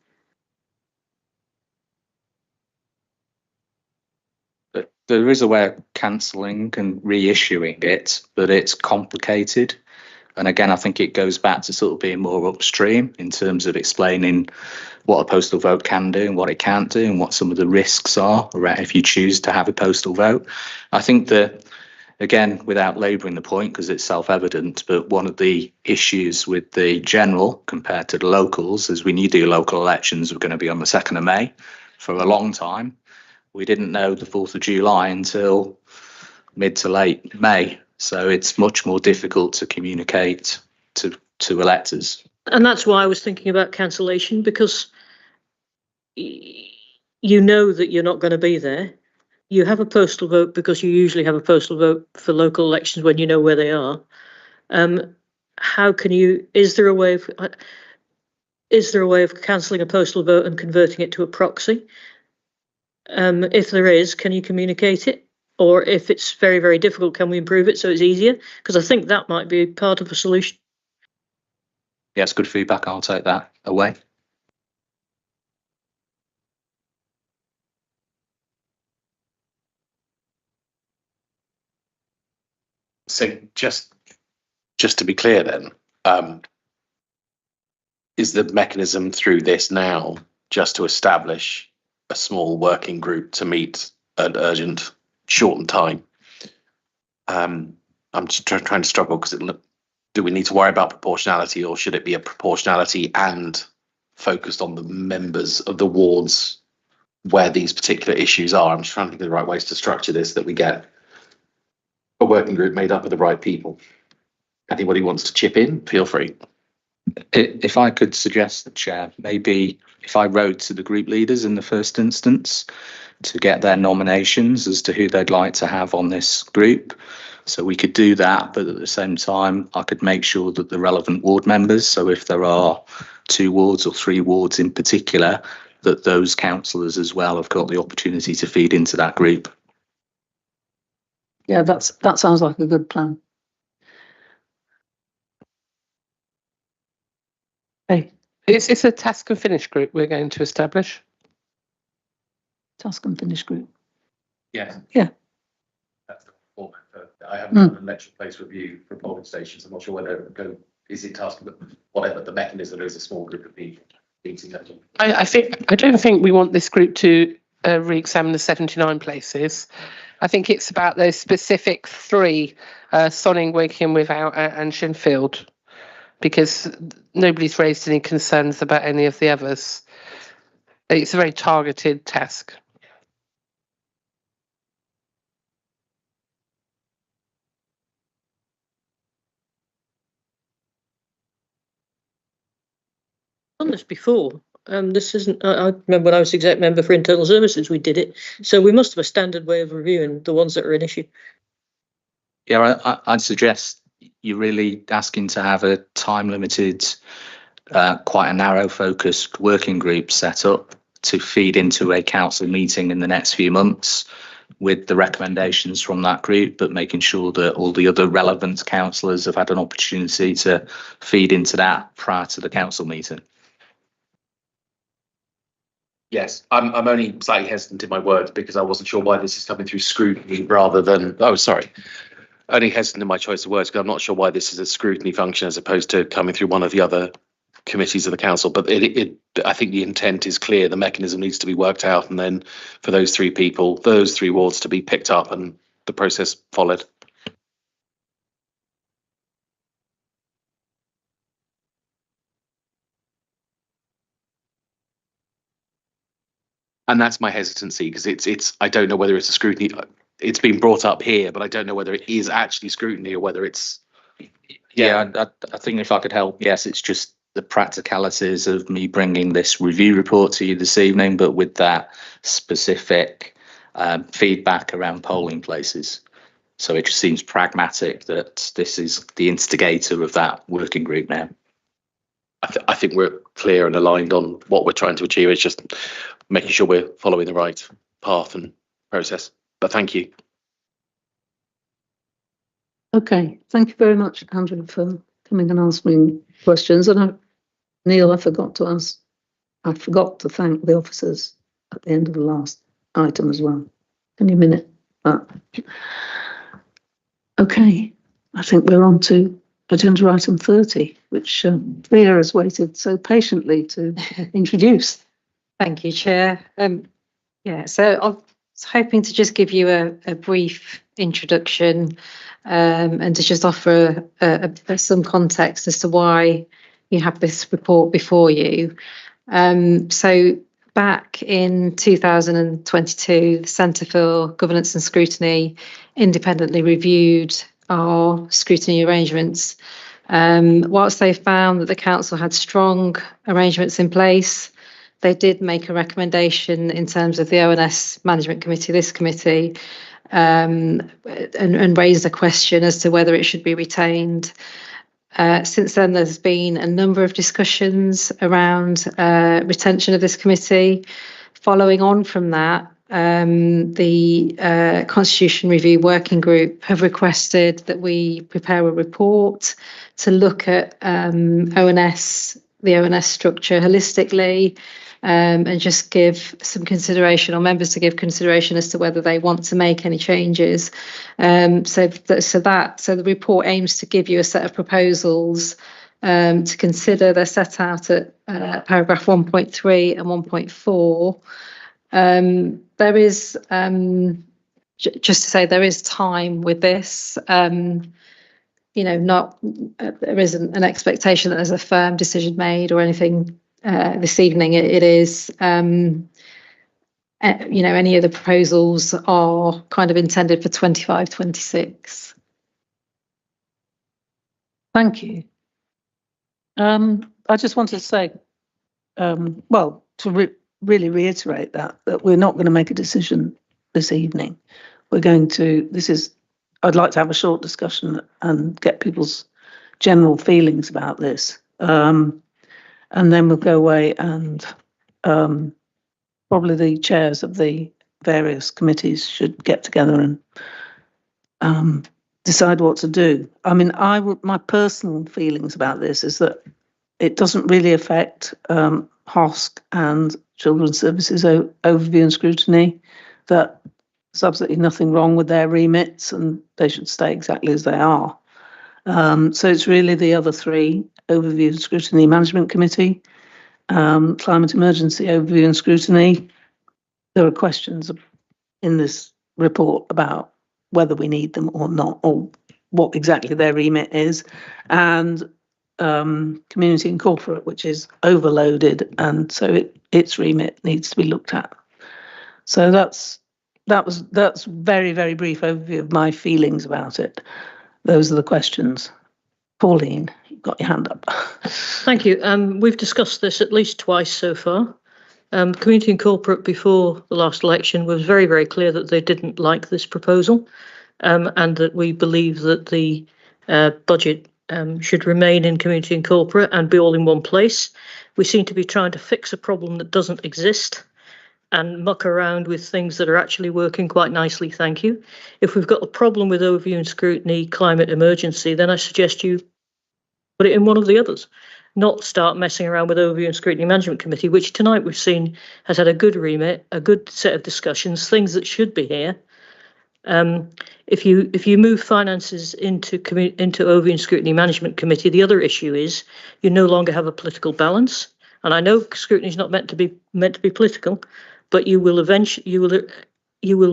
There is a way of cancelling and reissuing it, but it's complicated. And again, I think it goes back to sort of being more upstream in terms of explaining what a postal vote can do and what it can't do, and what some of the risks are if you choose to have a postal vote. I think that, again, without labouring the point, because it's self-evident, but one of the issues with the general compared to the locals is when you do local elections, we're going to be on the 2nd of May for a long time. We didn't know the 4th of July until mid to late May. So it's much more difficult to communicate to electors.
And that's why I was thinking about cancellation, because you know that you're not going to be there. You have a postal vote because you usually have a postal vote for local elections when you know where they are. How can you? Is there a way of cancelling a postal vote and converting it to a proxy? If there is, can you communicate it? Or if it's very, very difficult, can we improve it so it's easier? Because I think that might be part of a solution.
Yes, good feedback. I'll take that away.
So just to be clear then, is the mechanism through this now just to establish a small working group to meet an urgent, shortened time? I'm just trying to struggle because do we need to worry about proportionality, or should it be a proportionality and focused on the members of the wards where these particular issues are? I'm just trying to think of the right ways to structure this, that we get a working group made up of the right people. Anybody wants to chip in, feel free.
If I could suggest, Chair, maybe if I wrote to the group leaders in the first instance to get their nominations as to who they'd like to have on this group. So we could do that, but at the same time, I could make sure that the relevant ward members, so if there are 2 wards or 3 wards in particular, that those councillors as well have got the opportunity to feed into that group.
Yeah, that sounds like a good plan. Hey,
Is this a task and finish group we're going to establish?
task and finish group.
Yes.
Yeah.
That's the format. I haven't done an electoral place review for polling stations. I'm not sure whether it go, is it task, but whatever the mechanism is, a small group of people meeting that.
I don't think we want this group to re-examine the 79 places. I think it's about those specific 3, Sonning, Wakefield, Without and Shinfield, because nobody's raised any concerns about any of the others. It's a very targeted task.
Done this before. This isn't. I remember when I was exec member for internal services, we did it. So we must have a standard way of reviewing the ones that are an issue.
Yeah, I'd suggest you're really asking to have a time limited, quite a narrow focused working group set up to feed into a council meeting in the next few months with the recommendations from that group, but making sure that all the other relevant councillors have had an opportunity to feed into that prior to the council meeting.
Yes, I'm only slightly hesitant in my words because I wasn't sure why this is coming through scrutiny rather than, only hesitant in my choice of words because I'm not sure why this is a scrutiny function as opposed to coming through one of the other committees of the council. But I think the intent is clear. The mechanism needs to be worked out, and then for those 3 people, those 3 wards to be picked up and the process followed. And that's my hesitancy because it's I don't know whether it's a scrutiny. It's been brought up here, but I don't know whether it is actually scrutiny or whether it's.
Yeah, I think if I could help, yes, it's just the practicalities of me bringing this review report to you this evening, but with that specific feedback around polling places. So it just seems pragmatic that this is the instigator of that working group now.
I think we're clear and aligned on what we're trying to achieve. It's just making sure we're following the right path and process. But thank you.
Okay, thank you very much, Andrew, for coming and answering questions. And Neil, I forgot to thank the officers at the end of the last item as well. Can you minute that? Okay, I think we're on to agenda item 30, which Priya has waited so patiently to introduce.
Thank you, Chair. So I was hoping to just give you a brief introduction and to just offer some context as to why you have this report before you. So back in 2022, the Centre for Governance and Scrutiny independently reviewed our scrutiny arrangements. Whilst they found that the council had strong arrangements in place, they did make a recommendation in terms of the ONS Management Committee, this committee, and raised a question as to whether it should be retained. Since then, there's been a number of discussions around retention of this committee. Following on from that, the Constitution Review Working Group have requested that we prepare a report to look at the ONS structure holistically, and just give some consideration, or members to give consideration as to whether they want to make any changes. So the report aims to give you a set of proposals to consider. They're set out at paragraph 1.3 and 1.4. There is, just to say, there is time with this. Not there isn't an expectation that there's a firm decision made or anything this evening. It is, any of the proposals are kind of intended for 25, 26.
Thank you. I just wanted to say, well, to really reiterate that we're not going to make a decision this evening. We're going to, I'd like to have a short discussion and get people's general feelings about this. And then we'll go away and probably the chairs of the various committees should get together and decide what to do. I mean, my personal feelings about this is that it doesn't really affect HOSC and Children's Services overview and scrutiny, that there's absolutely nothing wrong with their remits and they should stay exactly as they are. So it's really the other three, Overview and Scrutiny Management Committee, Climate Emergency Overview and Scrutiny. There are questions in this report about whether we need them or not, or what exactly their remit is, and Community and Corporate, which is overloaded, and so its remit needs to be looked at. So that's very, very brief overview of my feelings about it. Those are the questions. Pauline, you've got your hand up.
Thank you. We've discussed this at least twice so far. Community and Corporate before the last election was very, very clear that they didn't like this proposal, and that we believe that the budget should remain in Community and Corporate and be all in one place. We seem to be trying to fix a problem that doesn't exist and muck around with things that are actually working quite nicely, thank you. If we've got a problem with Overview and Scrutiny, Climate Emergency, then I suggest you put it in one of the others, not start messing around with Overview and Scrutiny Management Committee, which tonight we've seen has had a good remit, a good set of discussions, things that should be here. If you move finances into Overview and Scrutiny Management Committee, the other issue is you no longer have a political balance. And I know scrutiny is not meant to be political, but you will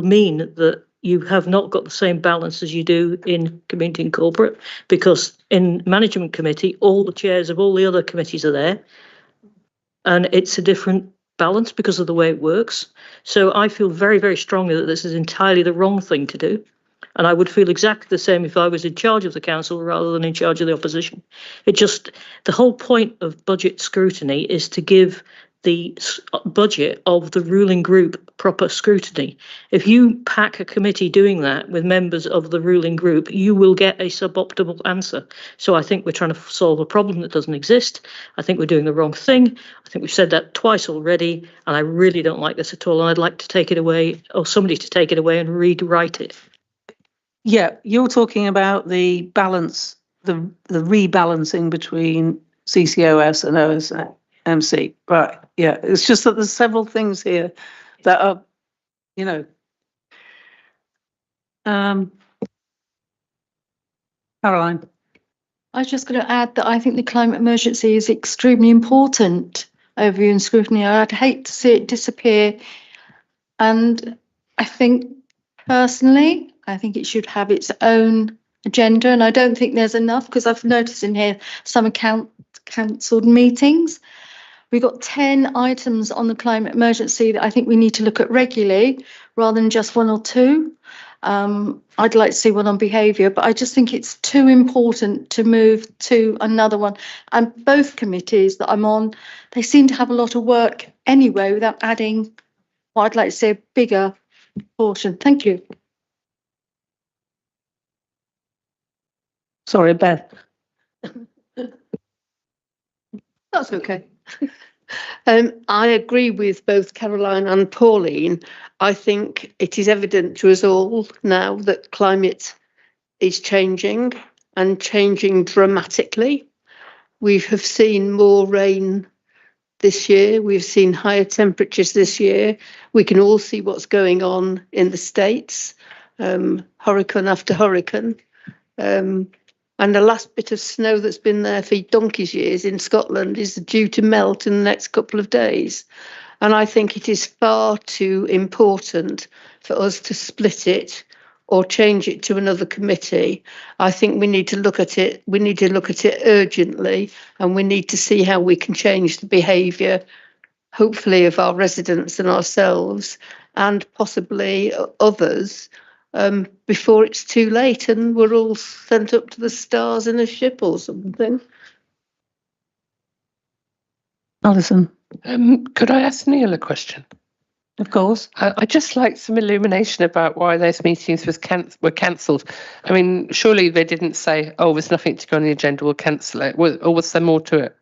mean that you have not got the same balance as you do in Community and Corporate, because in Management Committee, all the chairs of all the other committees are there, and it's a different balance because of the way it works. So I feel very, very strongly that this is entirely the wrong thing to do. And I would feel exactly the same if I was in charge of the council rather than in charge of the opposition. The whole point of budget scrutiny is to give the budget of the ruling group proper scrutiny. If you pack a committee doing that with members of the ruling group, you will get a suboptimal answer. So I think we're trying to solve a problem that doesn't exist. I think we're doing the wrong thing. I think we've said that twice already, and I really don't like this at all. And I'd like to take it away, or somebody to take it away and rewrite it.
Yeah, you're talking about the balance, the rebalancing between CCOS and OSMC, right? Yeah, it's just that there's several things here that are, Caroline.
I was just going to add that I think the climate emergency is extremely important, overview and scrutiny. I'd hate to see it disappear. And I think personally, I think it should have its own agenda. And I don't think there's enough, because I've noticed in here some cancelled meetings. We've got 10 items on the climate emergency that I think we need to look at regularly rather than just one or two. I'd like to see one on behaviour, but I just think it's too important to move to another one. And both committees that I'm on, they seem to have a lot of work anyway without adding what I'd like to say a bigger portion. Thank you.
Sorry, Beth.
That's okay. I agree with both Caroline and Pauline. I think it is evident to us all now that climate is changing and changing dramatically. We have seen more rain this year. We've seen higher temperatures this year. We can all see what's going on in the States, hurricane after hurricane.
and the last bit of snow that's been there for donkey's years in Scotland is due to melt in the next couple of days. And I think it is far too important for us to split it or change it to another committee. I think we need to look at it. We need to look at it urgently, and we need to see how we can change the behaviour, hopefully, of our residents and ourselves, and possibly others, before it's too late and we're all sent up to the stars in a ship or something.
Alison,
Could I ask Neil a question?
of course.
I'd just like some illumination about why those meetings were cancelled. I mean, surely they didn't say, "Oh, there's nothing to go on the agenda, we'll cancel it," or was there more to it?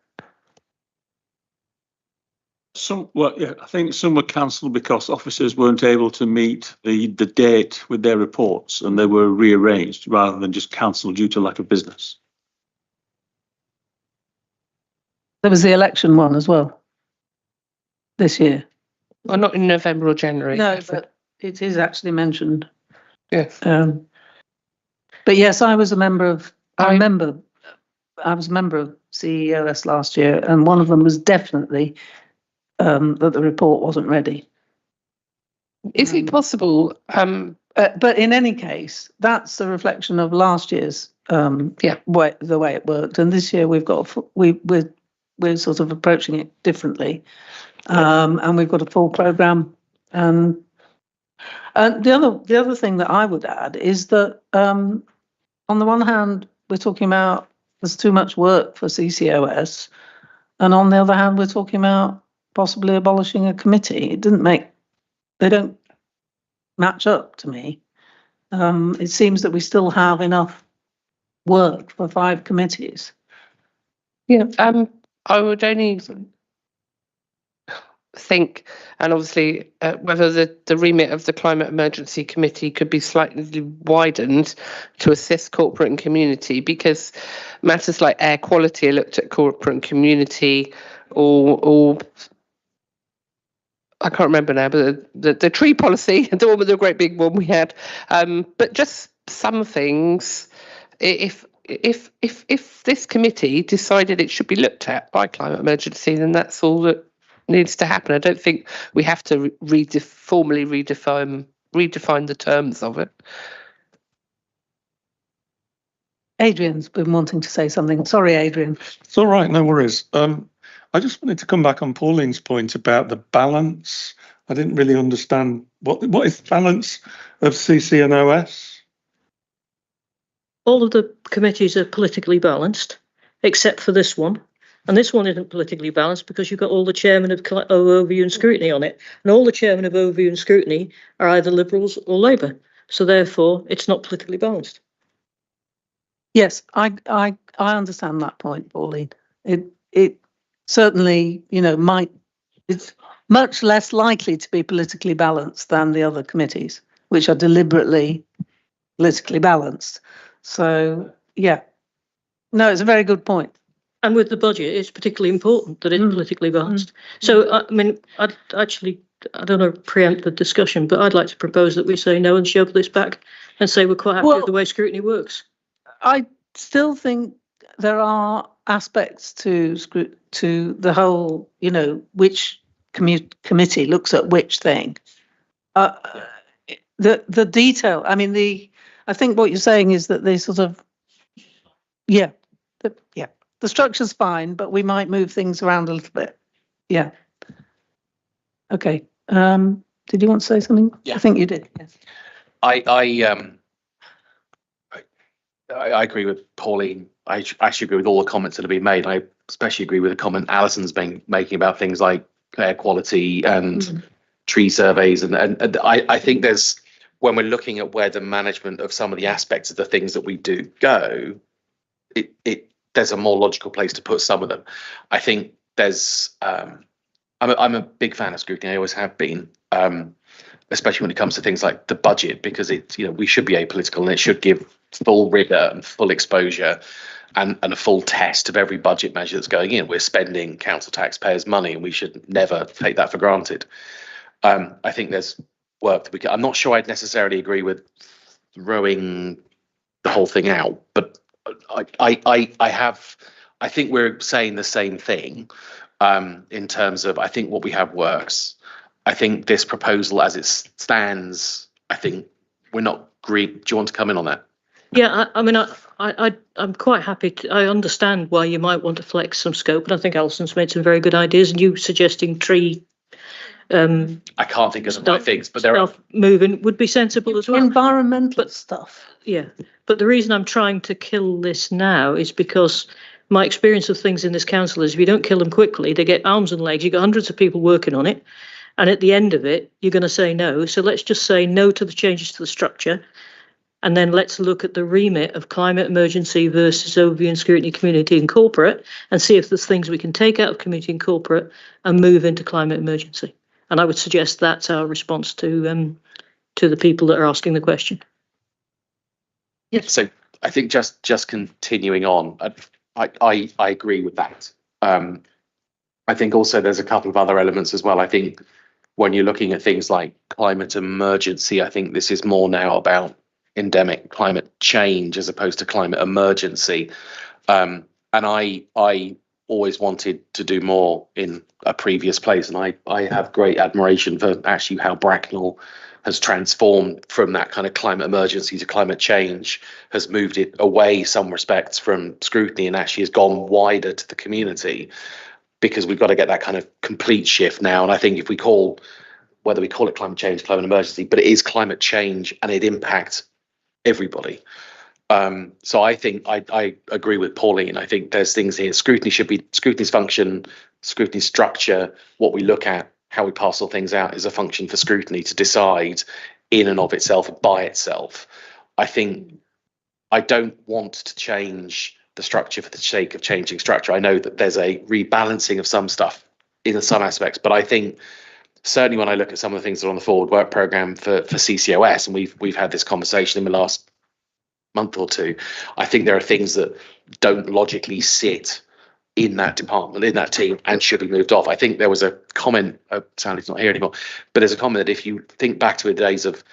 I think some were cancelled because officers weren't able to meet the date with their reports, and they were rearranged rather than just cancelled due to lack of business.
There was the election one as well this year.
Well, not in November or January.
No, but it is actually mentioned.
Yeah.
But yes, I was a member of. I was a member of CEOS last year, and one of them was definitely that the report wasn't ready.
Is it possible?
But in any case, that's a reflection of last year's the way it worked, and this year we've got we're sort of approaching it differently, and we've got a full programme. And the other thing that I would add is that on the one hand, we're talking about there's too much work for CCOS, and on the other hand, we're talking about possibly abolishing a committee. They don't match up to me. It seems that we still have enough work for 5 committees.
Yeah, I would only think, and obviously whether the remit of the Climate Emergency Committee could be slightly widened to assist corporate and community, because matters like air quality are looked at corporate and community, or I can't remember now, but the tree policy, the one with the great big one we had, but just some things, if this committee decided it should be looked at by Climate Emergency, then that's all that needs to happen. I don't think we have to formally redefine the terms of it.
Adrian's been wanting to say something. Sorry, Adrian.
It's all right, no worries. I just wanted to come back on Pauline's point about the balance. I didn't really understand what is the balance of CC and OS?
All of the committees are politically balanced, except for this one. And this one isn't politically balanced because you've got all the chairmen of Overview and Scrutiny on it. And all the chairmen of Overview and Scrutiny are either Liberals or Labour. So therefore, it's not politically balanced.
Yes, I understand that point, Pauline. It certainly, it's much less likely to be politically balanced than the other committees, which are deliberately politically balanced. So, yeah. No, it's a very good point.
And with the budget, it's particularly important that it's politically balanced. So, I mean, I don't know, preempt the discussion, but I'd like to propose that we say no and shove this back and say we're quite happy with the way scrutiny works. I
still think there are aspects to the whole, which committee looks at which thing. The detail, I mean, I think what you're saying is that they sort of, the structure's fine, but we might move things around a little bit. Yeah. Okay. Did you want to say something?
Yeah.
I think you did. Yes.
I agree with Pauline. I actually agree with all the comments that have been made. I especially agree with the comment Alison's been making about things like air quality and tree surveys. And I think there's, when we're looking at where the management of some of the aspects of the things that we do go, there's a more logical place to put some of them. I think there's, I'm a big fan of scrutiny. I always have been. Especially when it comes to things like the budget, because we should be apolitical and it should give full rigour and full exposure and a full test of every budget measure that's going in. We're spending council taxpayers' money and we should never take that for granted. I think there's work that we can. I'm not sure I'd necessarily agree with throwing the whole thing out, but I think we're saying the same thing in terms of I think what we have works. I think this proposal as it stands, I think we're not agreed. Do you want to come in on that?
Yeah, I mean, I'm quite happy to, I understand why you might want to flex some scope, and I think Alison's made some very good ideas, and you suggesting tree
I can't think of the right things, but there are
moving would be sensible as well.
Environmental stuff.
Yeah, but the reason I'm trying to kill this now is because my experience of things in this council is if you don't kill them quickly, they get arms and legs. You've got hundreds of people working on it, and at the end of it, you're going to say no. So let's just say no to the changes to the structure. And then let's look at the remit of climate emergency versus overview and scrutiny, community and corporate, and see if there's things we can take out of community and corporate and move into climate emergency. And I would suggest that's our response to the people that are asking the question.
Yes. So I think just continuing on, I agree with that. I think also there's a couple of other elements as well. I think when you're looking at things like climate emergency, I think this is more now about endemic climate change as opposed to climate emergency. And I always wanted to do more in a previous place. And I have great admiration for actually how Bracknell has transformed from that kind of climate emergency to climate change, has moved it away some respects from scrutiny and actually has gone wider to the community, because we've got to get that kind of complete shift now. And I think if we whether we call it climate change, climate emergency, but it is climate change and it impacts everybody. So I think I agree with Pauline. I think there's things here. Scrutiny's function, scrutiny structure, what we look at, how we parcel things out is a function for scrutiny to decide in and of itself, by itself. I think I don't want to change the structure for the sake of changing structure. I know that there's a rebalancing of some stuff in some aspects, but I think certainly when I look at some of the things that are on the forward work programme for CCOS, and we've had this conversation in the last month or two, I think there are things that don't logically sit in that department, in that team, and should be moved off. I think there was a comment, Sally's not here anymore, but there's a comment that if you think back to the days of,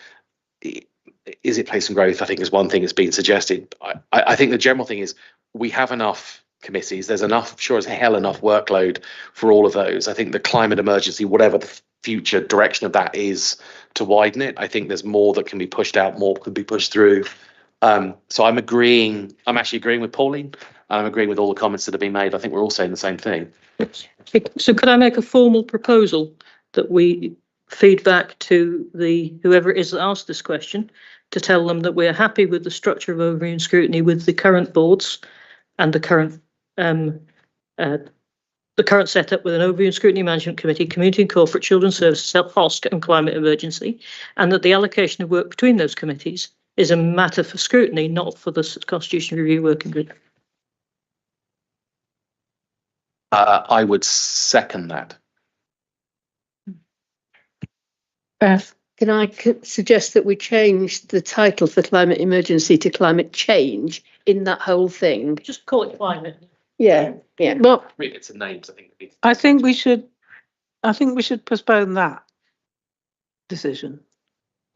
is it place and growth, I think is one thing that's been suggested. I think the general thing is we have enough committees, there's enough, sure as hell, enough workload for all of those. I think the climate emergency, whatever the future direction of that is, to widen it, I think there's more that can be pushed out, more could be pushed through. So I'm actually agreeing with Pauline, and I'm agreeing with all the comments that have been made. I think we're all saying the same thing.
So could I make a formal proposal that we feed back to whoever it is that asked this question, to tell them that we're happy with the structure of overview and scrutiny with the current boards and the current setup with an overview and scrutiny management committee, community and corporate, children's services, health, HOSC and climate emergency, and that the allocation of work between those committees is a matter for scrutiny, not for the Constitution Review Working Group.
I would second that.
Beth?
Can I suggest that we change the title for climate emergency to climate change in that whole thing?
Just call it climate.
Yeah.
Well,
Really, it's a names,
I think we should postpone that decision.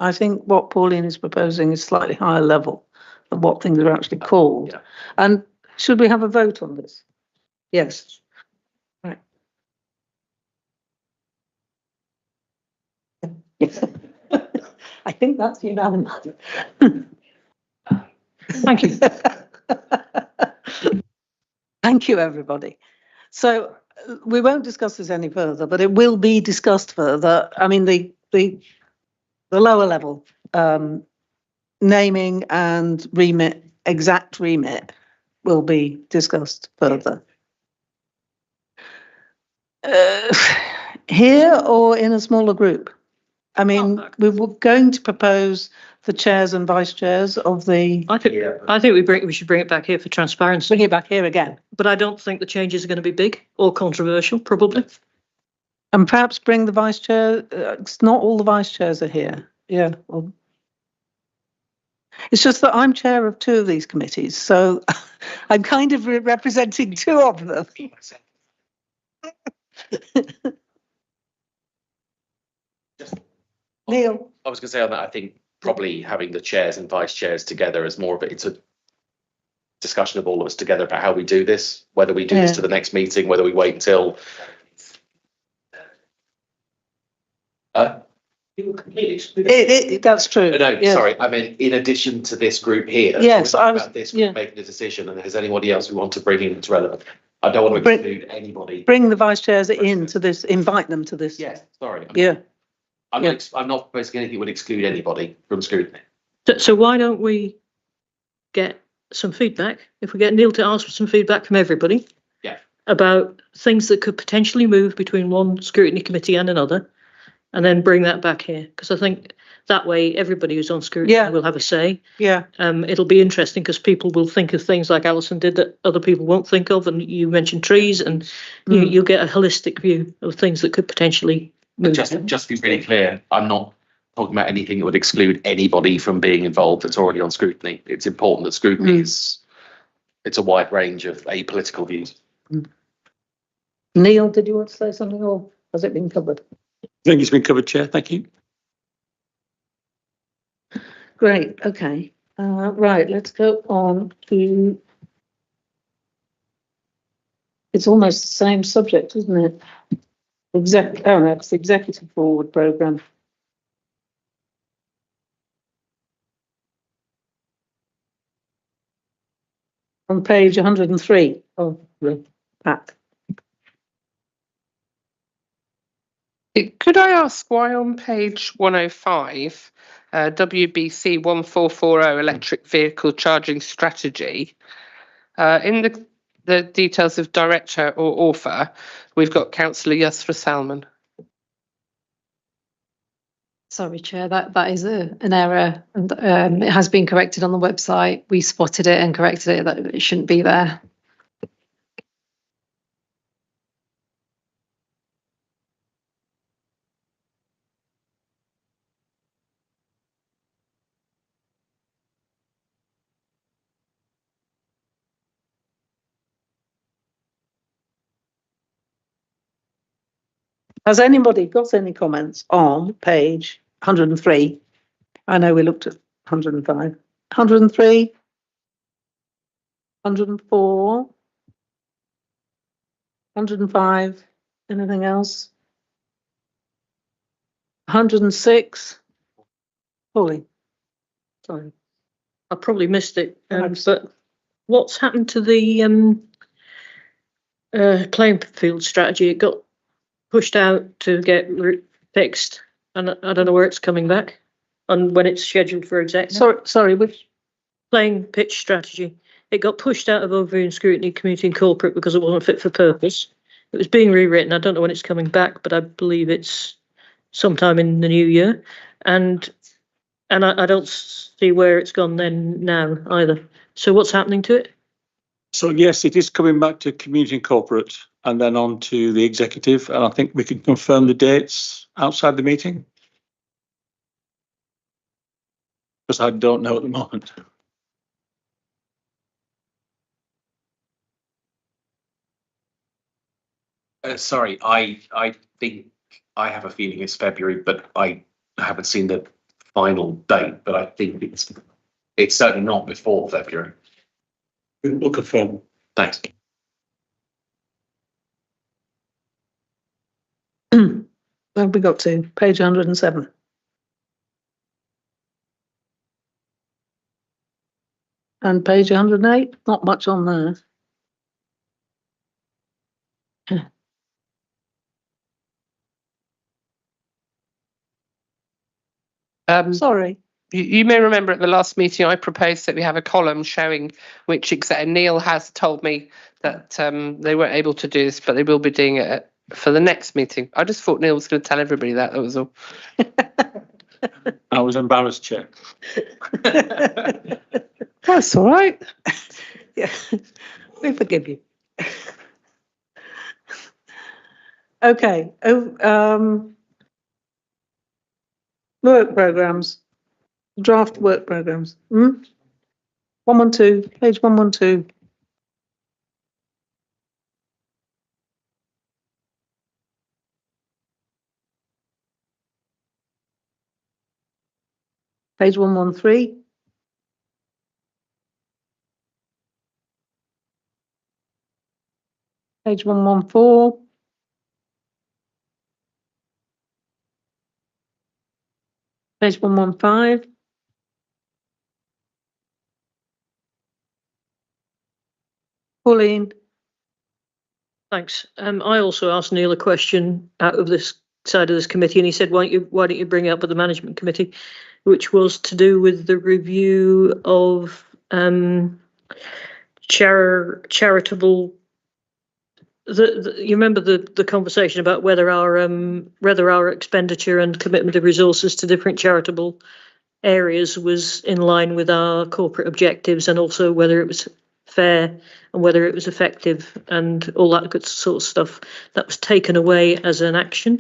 I think what Pauline is proposing is slightly higher level than what things are actually called.
Yeah.
And should we have a vote on this? Yes. Right. I think that's unanimous.
Thank you.
Thank you, everybody. So we won't discuss this any further, but it will be discussed further. I mean, the lower level naming and remit, exact remit, will be discussed further. Here or in a smaller group? I mean, we were going to propose the chairs and vice chairs of the.
I think we should bring it back here for transparency.
Bring it back here again.
But I don't think the changes are going to be big or controversial, probably.
And perhaps bring the vice chair. It's not all the vice chairs are here. Yeah. Well, it's just that I'm chair of two of these committees, so I'm kind of representing two of them. Neil.
I was going to say on that, I think probably having the chairs and vice chairs together is more of it. discussion of all of us together about how we do this, whether we do this to the next meeting, whether we wait until.
That's true.
No,
yes.
sorry, I mean, in addition to this group here.
Yes,
so
I was-
about this
yeah.
making a decision, and has anybody else we want to bring in that's relevant? I don't want to exclude anybody.
Bring the vice chairs in to this, invite them to this.
Yes, sorry.
Yeah.
I'm not proposing anything would exclude anybody from scrutiny.
So why don't we get some feedback? If we get Neil to ask for some feedback from everybody.
Yeah.
About things that could potentially move between one scrutiny committee and another, and then bring that back here, because I think that way everybody who's on scrutiny will have a say.
Yeah.
It'll be interesting because people will think of things like Alison did that other people won't think of, and you mentioned trees, and you'll get a holistic view of things that could potentially move.
Just to be really clear, I'm not talking about anything that would exclude anybody from being involved that's already on scrutiny. It's important that scrutiny is, it's a wide range of apolitical views.
Neil, did you want to say something, or has it been covered?
I think it's been covered, Chair. Thank you.
Great, okay. Right, let's go on to, it's almost the same subject, isn't it? It's the Executive Forward Programme. On page 103 of the pack.
Could I ask why on page 105, WBC 1440 electric vehicle charging strategy, in the details of director or author, we've got Councillor Yusra Salman.
Sorry, Chair, that is an error, and it has been corrected on the website. We spotted it and corrected it, that it shouldn't be there.
Has anybody got any comments on page 103? I know we looked at 105. 103? 104? 105? Anything else? 106? Polly? Sorry.
I probably missed it, but what's happened to the playing field strategy? It got pushed out to get fixed, and I don't know where it's coming back and when it's scheduled for executive.
Sorry, which
playing pitch strategy? It got pushed out of overview and scrutiny committee and corporate because it wasn't fit for purpose. It was being rewritten. I don't know when it's coming back, but I believe it's sometime in the new year, and I don't see where it's gone then now either. So what's happening to it?
So yes, it is coming back to community and corporate and then on to the executive. And I think we can confirm the dates outside the meeting. Because I don't know at the moment.
Sorry, I think I have a feeling it's February, but I haven't seen the final date, but I think it's certainly not before February.
We'll confirm.
Thanks.
where have we got to? Page 107. And page 108, not much on there. Sorry.
You may remember at the last meeting I proposed that we have a column showing which exec. Neil has told me that they weren't able to do this, but they will be doing it for the next meeting. I just thought Neil was going to tell everybody that was all.
I was embarrassed, Chair.
That's all right. Yeah, we forgive you. Okay. Work programs. Draft work programs. 112, page 112. Page 113. Page 114. Page 115. Pauline.
Thanks. I also asked Neil a question out of this side of this committee, and he said, why don't you bring it up at the management committee, which was to do with the review of charitable. You remember the conversation about whether our expenditure and commitment of resources to different charitable areas was in line with our corporate objectives, and also whether it was fair and whether it was effective and all that good sort of stuff. That was taken away as an action,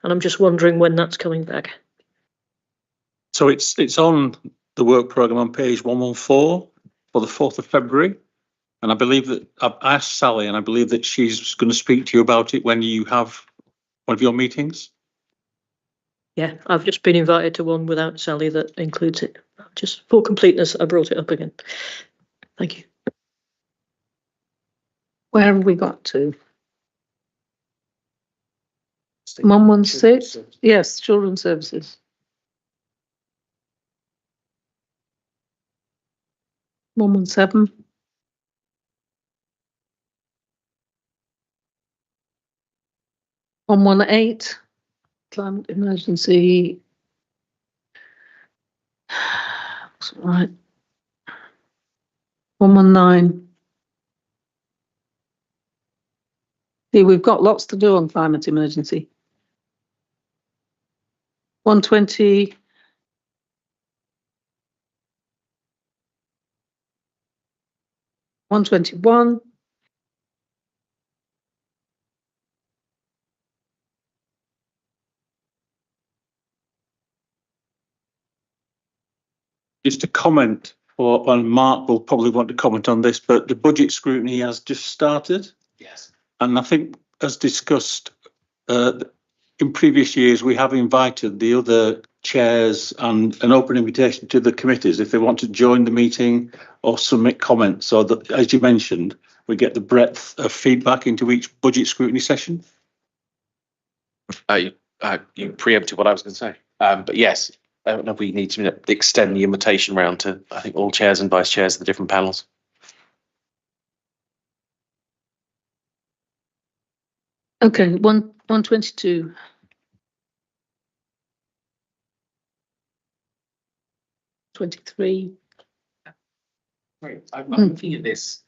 and I'm just wondering when that's coming back.
So it's on the work programme on page 114 for the 4th of February. And I believe that I've asked Sally, and I believe that she's going to speak to you about it when you have one of your meetings.
Yeah, I've just been invited to one without Sally that includes it. Just for completeness, I brought it up again. Thank you.
Where have we got to? 116? Yes, children's services. 117. 118. Climate emergency. That's right. 119. See, we've got lots to do on climate emergency. 120. 121.
'Just a comment, and Mark will probably want to comment on this, but the budget scrutiny has just started.
Yes.
And I think, as discussed in previous years, we have invited the other chairs and an open invitation to the committees if they want to join the meeting or submit comments, so that, as you mentioned, we get the breadth of feedback into each budget scrutiny session.
You preempted what I was going to say. But yes, I don't know if we need to extend the invitation round to, I think, all chairs and vice chairs of the different panels.
Okay, 122. 23.
I'm looking at this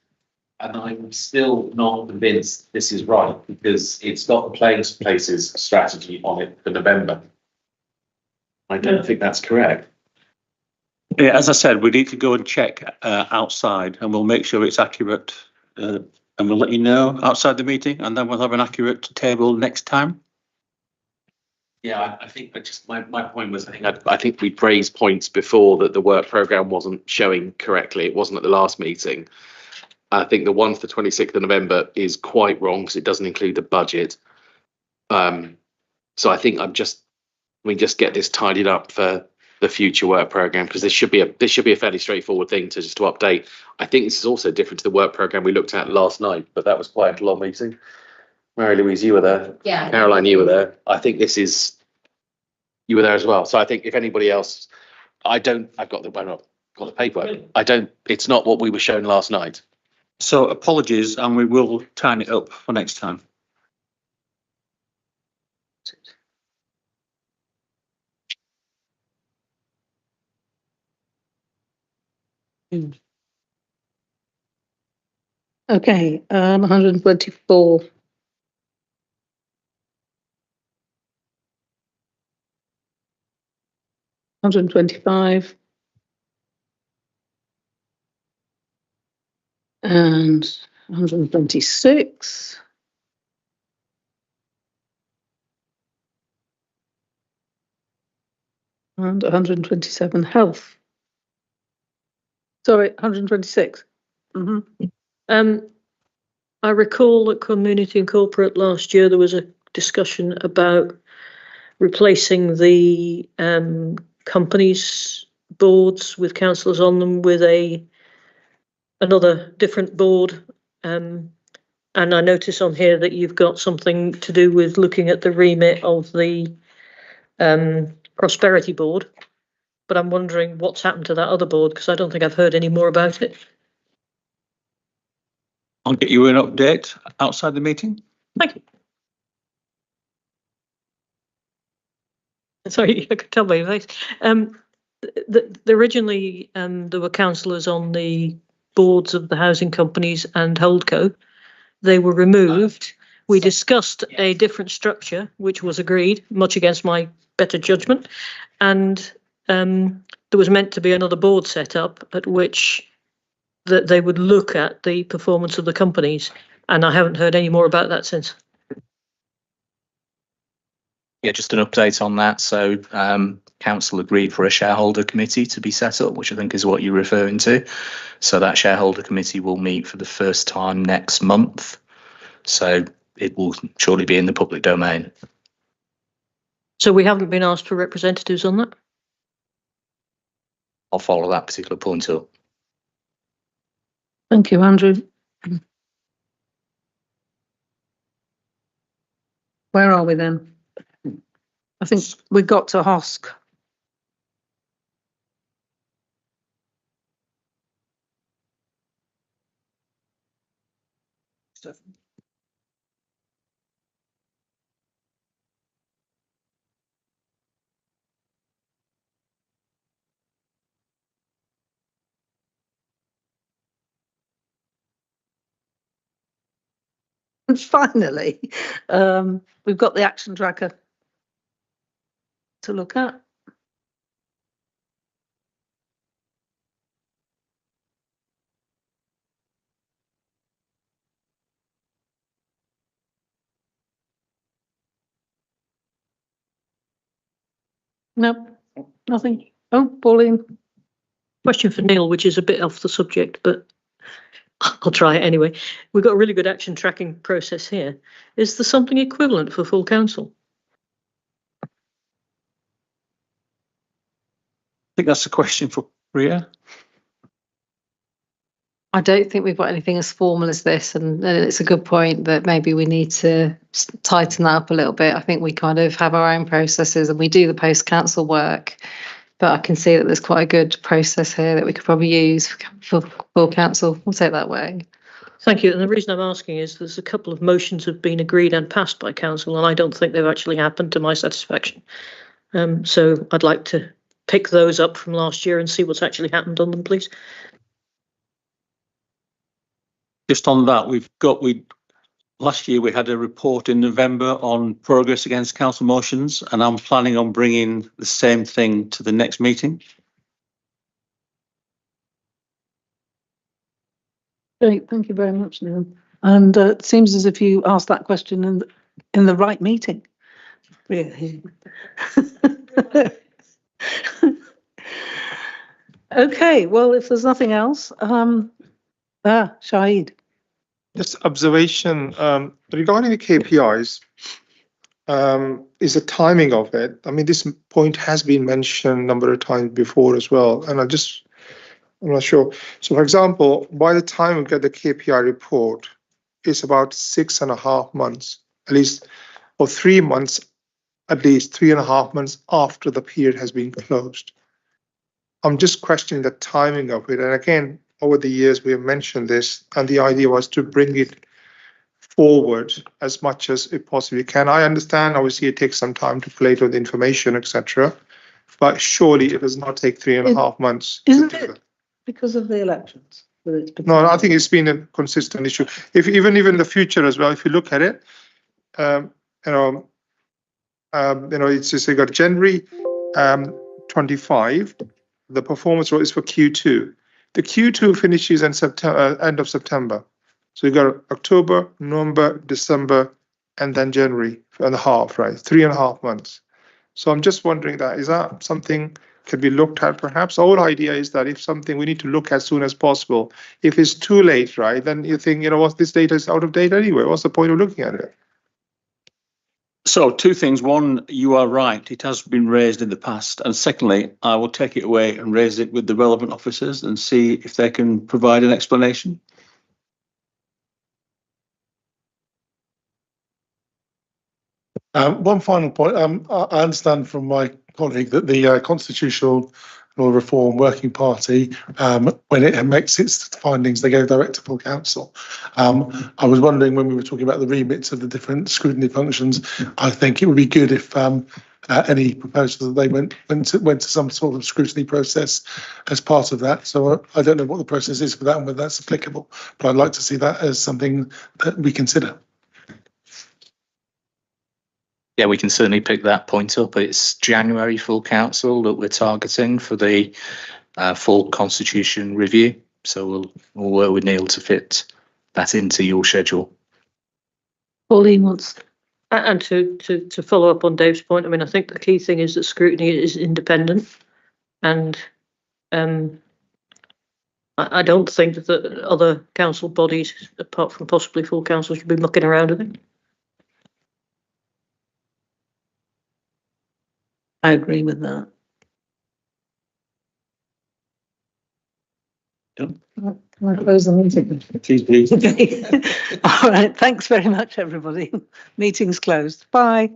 and I'm still not convinced this is right, because it's got the playing places strategy on it for November. I don't think that's correct.
Yeah, as I said, we need to go and check outside, and we'll make sure it's accurate, and we'll let you know outside the meeting, and then we'll have an accurate table next time.
Yeah, I think my point was, I think we'd raised points before that the work programme wasn't showing correctly. It wasn't at the last meeting. I think the one for the 26th of November is quite wrong because it doesn't include the budget. So I think we just get this tidied up for the future work programme, because this should be a fairly straightforward thing to update. I think this is also different to the work programme we looked at last night, but that was quite a long meeting. Mary Louise, you were there.
Yeah.
Caroline, you were there. I think you were there as well. So I think if anybody else, I've got the paper. It's not what we were shown last night.
So apologies, and we will tighten it up for next time.
Okay, 124. 125. And 126. And 127 health. Sorry, 126.
I recall at Community and Corporate last year there was a discussion about replacing the companies' boards with councillors on them with another different board, and And I notice on here that you've got something to do with looking at the remit of the Prosperity Board. But I'm wondering what's happened to that other board, because I don't think I've heard any more about it.
I'll get you an update outside the meeting.
Thank you. Sorry, I could tell by your face. Originally, there were councillors on the boards of the housing companies and Holdco. They were removed. We discussed a different structure, which was agreed, much against my better judgment. And there was meant to be another board set up at which that they would look at the performance of the companies. And I haven't heard any more about that since.
Yeah, just an update on that. So council agreed for a shareholder committee to be set up, which I think is what you're referring to. So that shareholder committee will meet for the first time next month. So it will surely be in the public domain.
So we haven't been asked for representatives on that?
I'll follow that particular point up.
Thank you, Andrew. Where are we then? I think we got to HOSC. And finally, we've got the action tracker to look at. No, nothing. Oh, Pauline.
Question for Neil, which is a bit off the subject, but I'll try it anyway. We've got a really good action tracking process here. Is there something equivalent for full council?
I think that's a question for Priya.
I don't think we've got anything as formal as this, and it's a good point that maybe we need to tighten that up a little bit. I think we kind of have our own processes and we do the post-council work, but I can see that there's quite a good process here that we could probably use for full council. We'll take that way.
Thank you. And the reason I'm asking is there's a couple of motions have been agreed and passed by council, and I don't think they've actually happened to my satisfaction. So I'd like to pick those up from last year and see what's actually happened on them, please.
Just on that, last year we had a report in November on progress against council motions, and I'm planning on bringing the same thing to the next meeting.
Great, thank you very much, Neil. And it seems as if you asked that question in the right meeting. Really. Okay, well, if there's nothing else, Shahid.
Just observation regarding the KPIs, is the timing of it. I mean, this point has been mentioned a number of times before as well, and I'm not sure. So, for example, by the time we get the KPI report, it's about 6.5 months, at least, or 3 months, at least 3.5 months after the period has been closed. I'm just questioning the timing of it, and again, over the years, we have mentioned this, and the idea was to bring it forward as much as it possibly can. I understand, obviously, it takes some time to collate all the information, etc., but surely it does not take 3.5 months.
Isn't it because of the elections?
No, I think it's been a consistent issue. If even in the future as well, if you look at it, it's just you got January 25. The performance is for Q2. The Q2 finishes in September, end of September. So you got October, November, December, and then January and a half, right? 3.5 months. So I'm just wondering is that something could be looked at perhaps? The whole idea is that if something we need to look as soon as possible, if it's too late, right, then you think, this data is out of date anyway. What's the point of looking at it?
So 2 things. One, you are right. It has been raised in the past. And secondly, I will take it away and raise it with the relevant officers and see if they can provide an explanation.
One final point. I understand from my colleague that the Constitutional Reform Working Party, when it makes its findings, they go direct to full council. I was wondering when we were talking about the remits of the different scrutiny functions, I think it would be good if any proposals that they went to some sort of scrutiny process as part of that. So I don't know what the process is for that and whether that's applicable, but I'd like to see that as something that we consider.
Yeah, we can certainly pick that point up. It's January full council that we're targeting for the full constitution review. So we'll work with Neil to fit that into your schedule.
Pauline wants.
And to follow up on Dave's point, I mean, I think the key thing is that scrutiny is independent, and I don't think that other council bodies, apart from possibly full council, should be mucking around with it.
I agree with that.
Done.
I'll close the meeting.
Please.
All right. Thanks very much, everybody. Meeting's closed. Bye.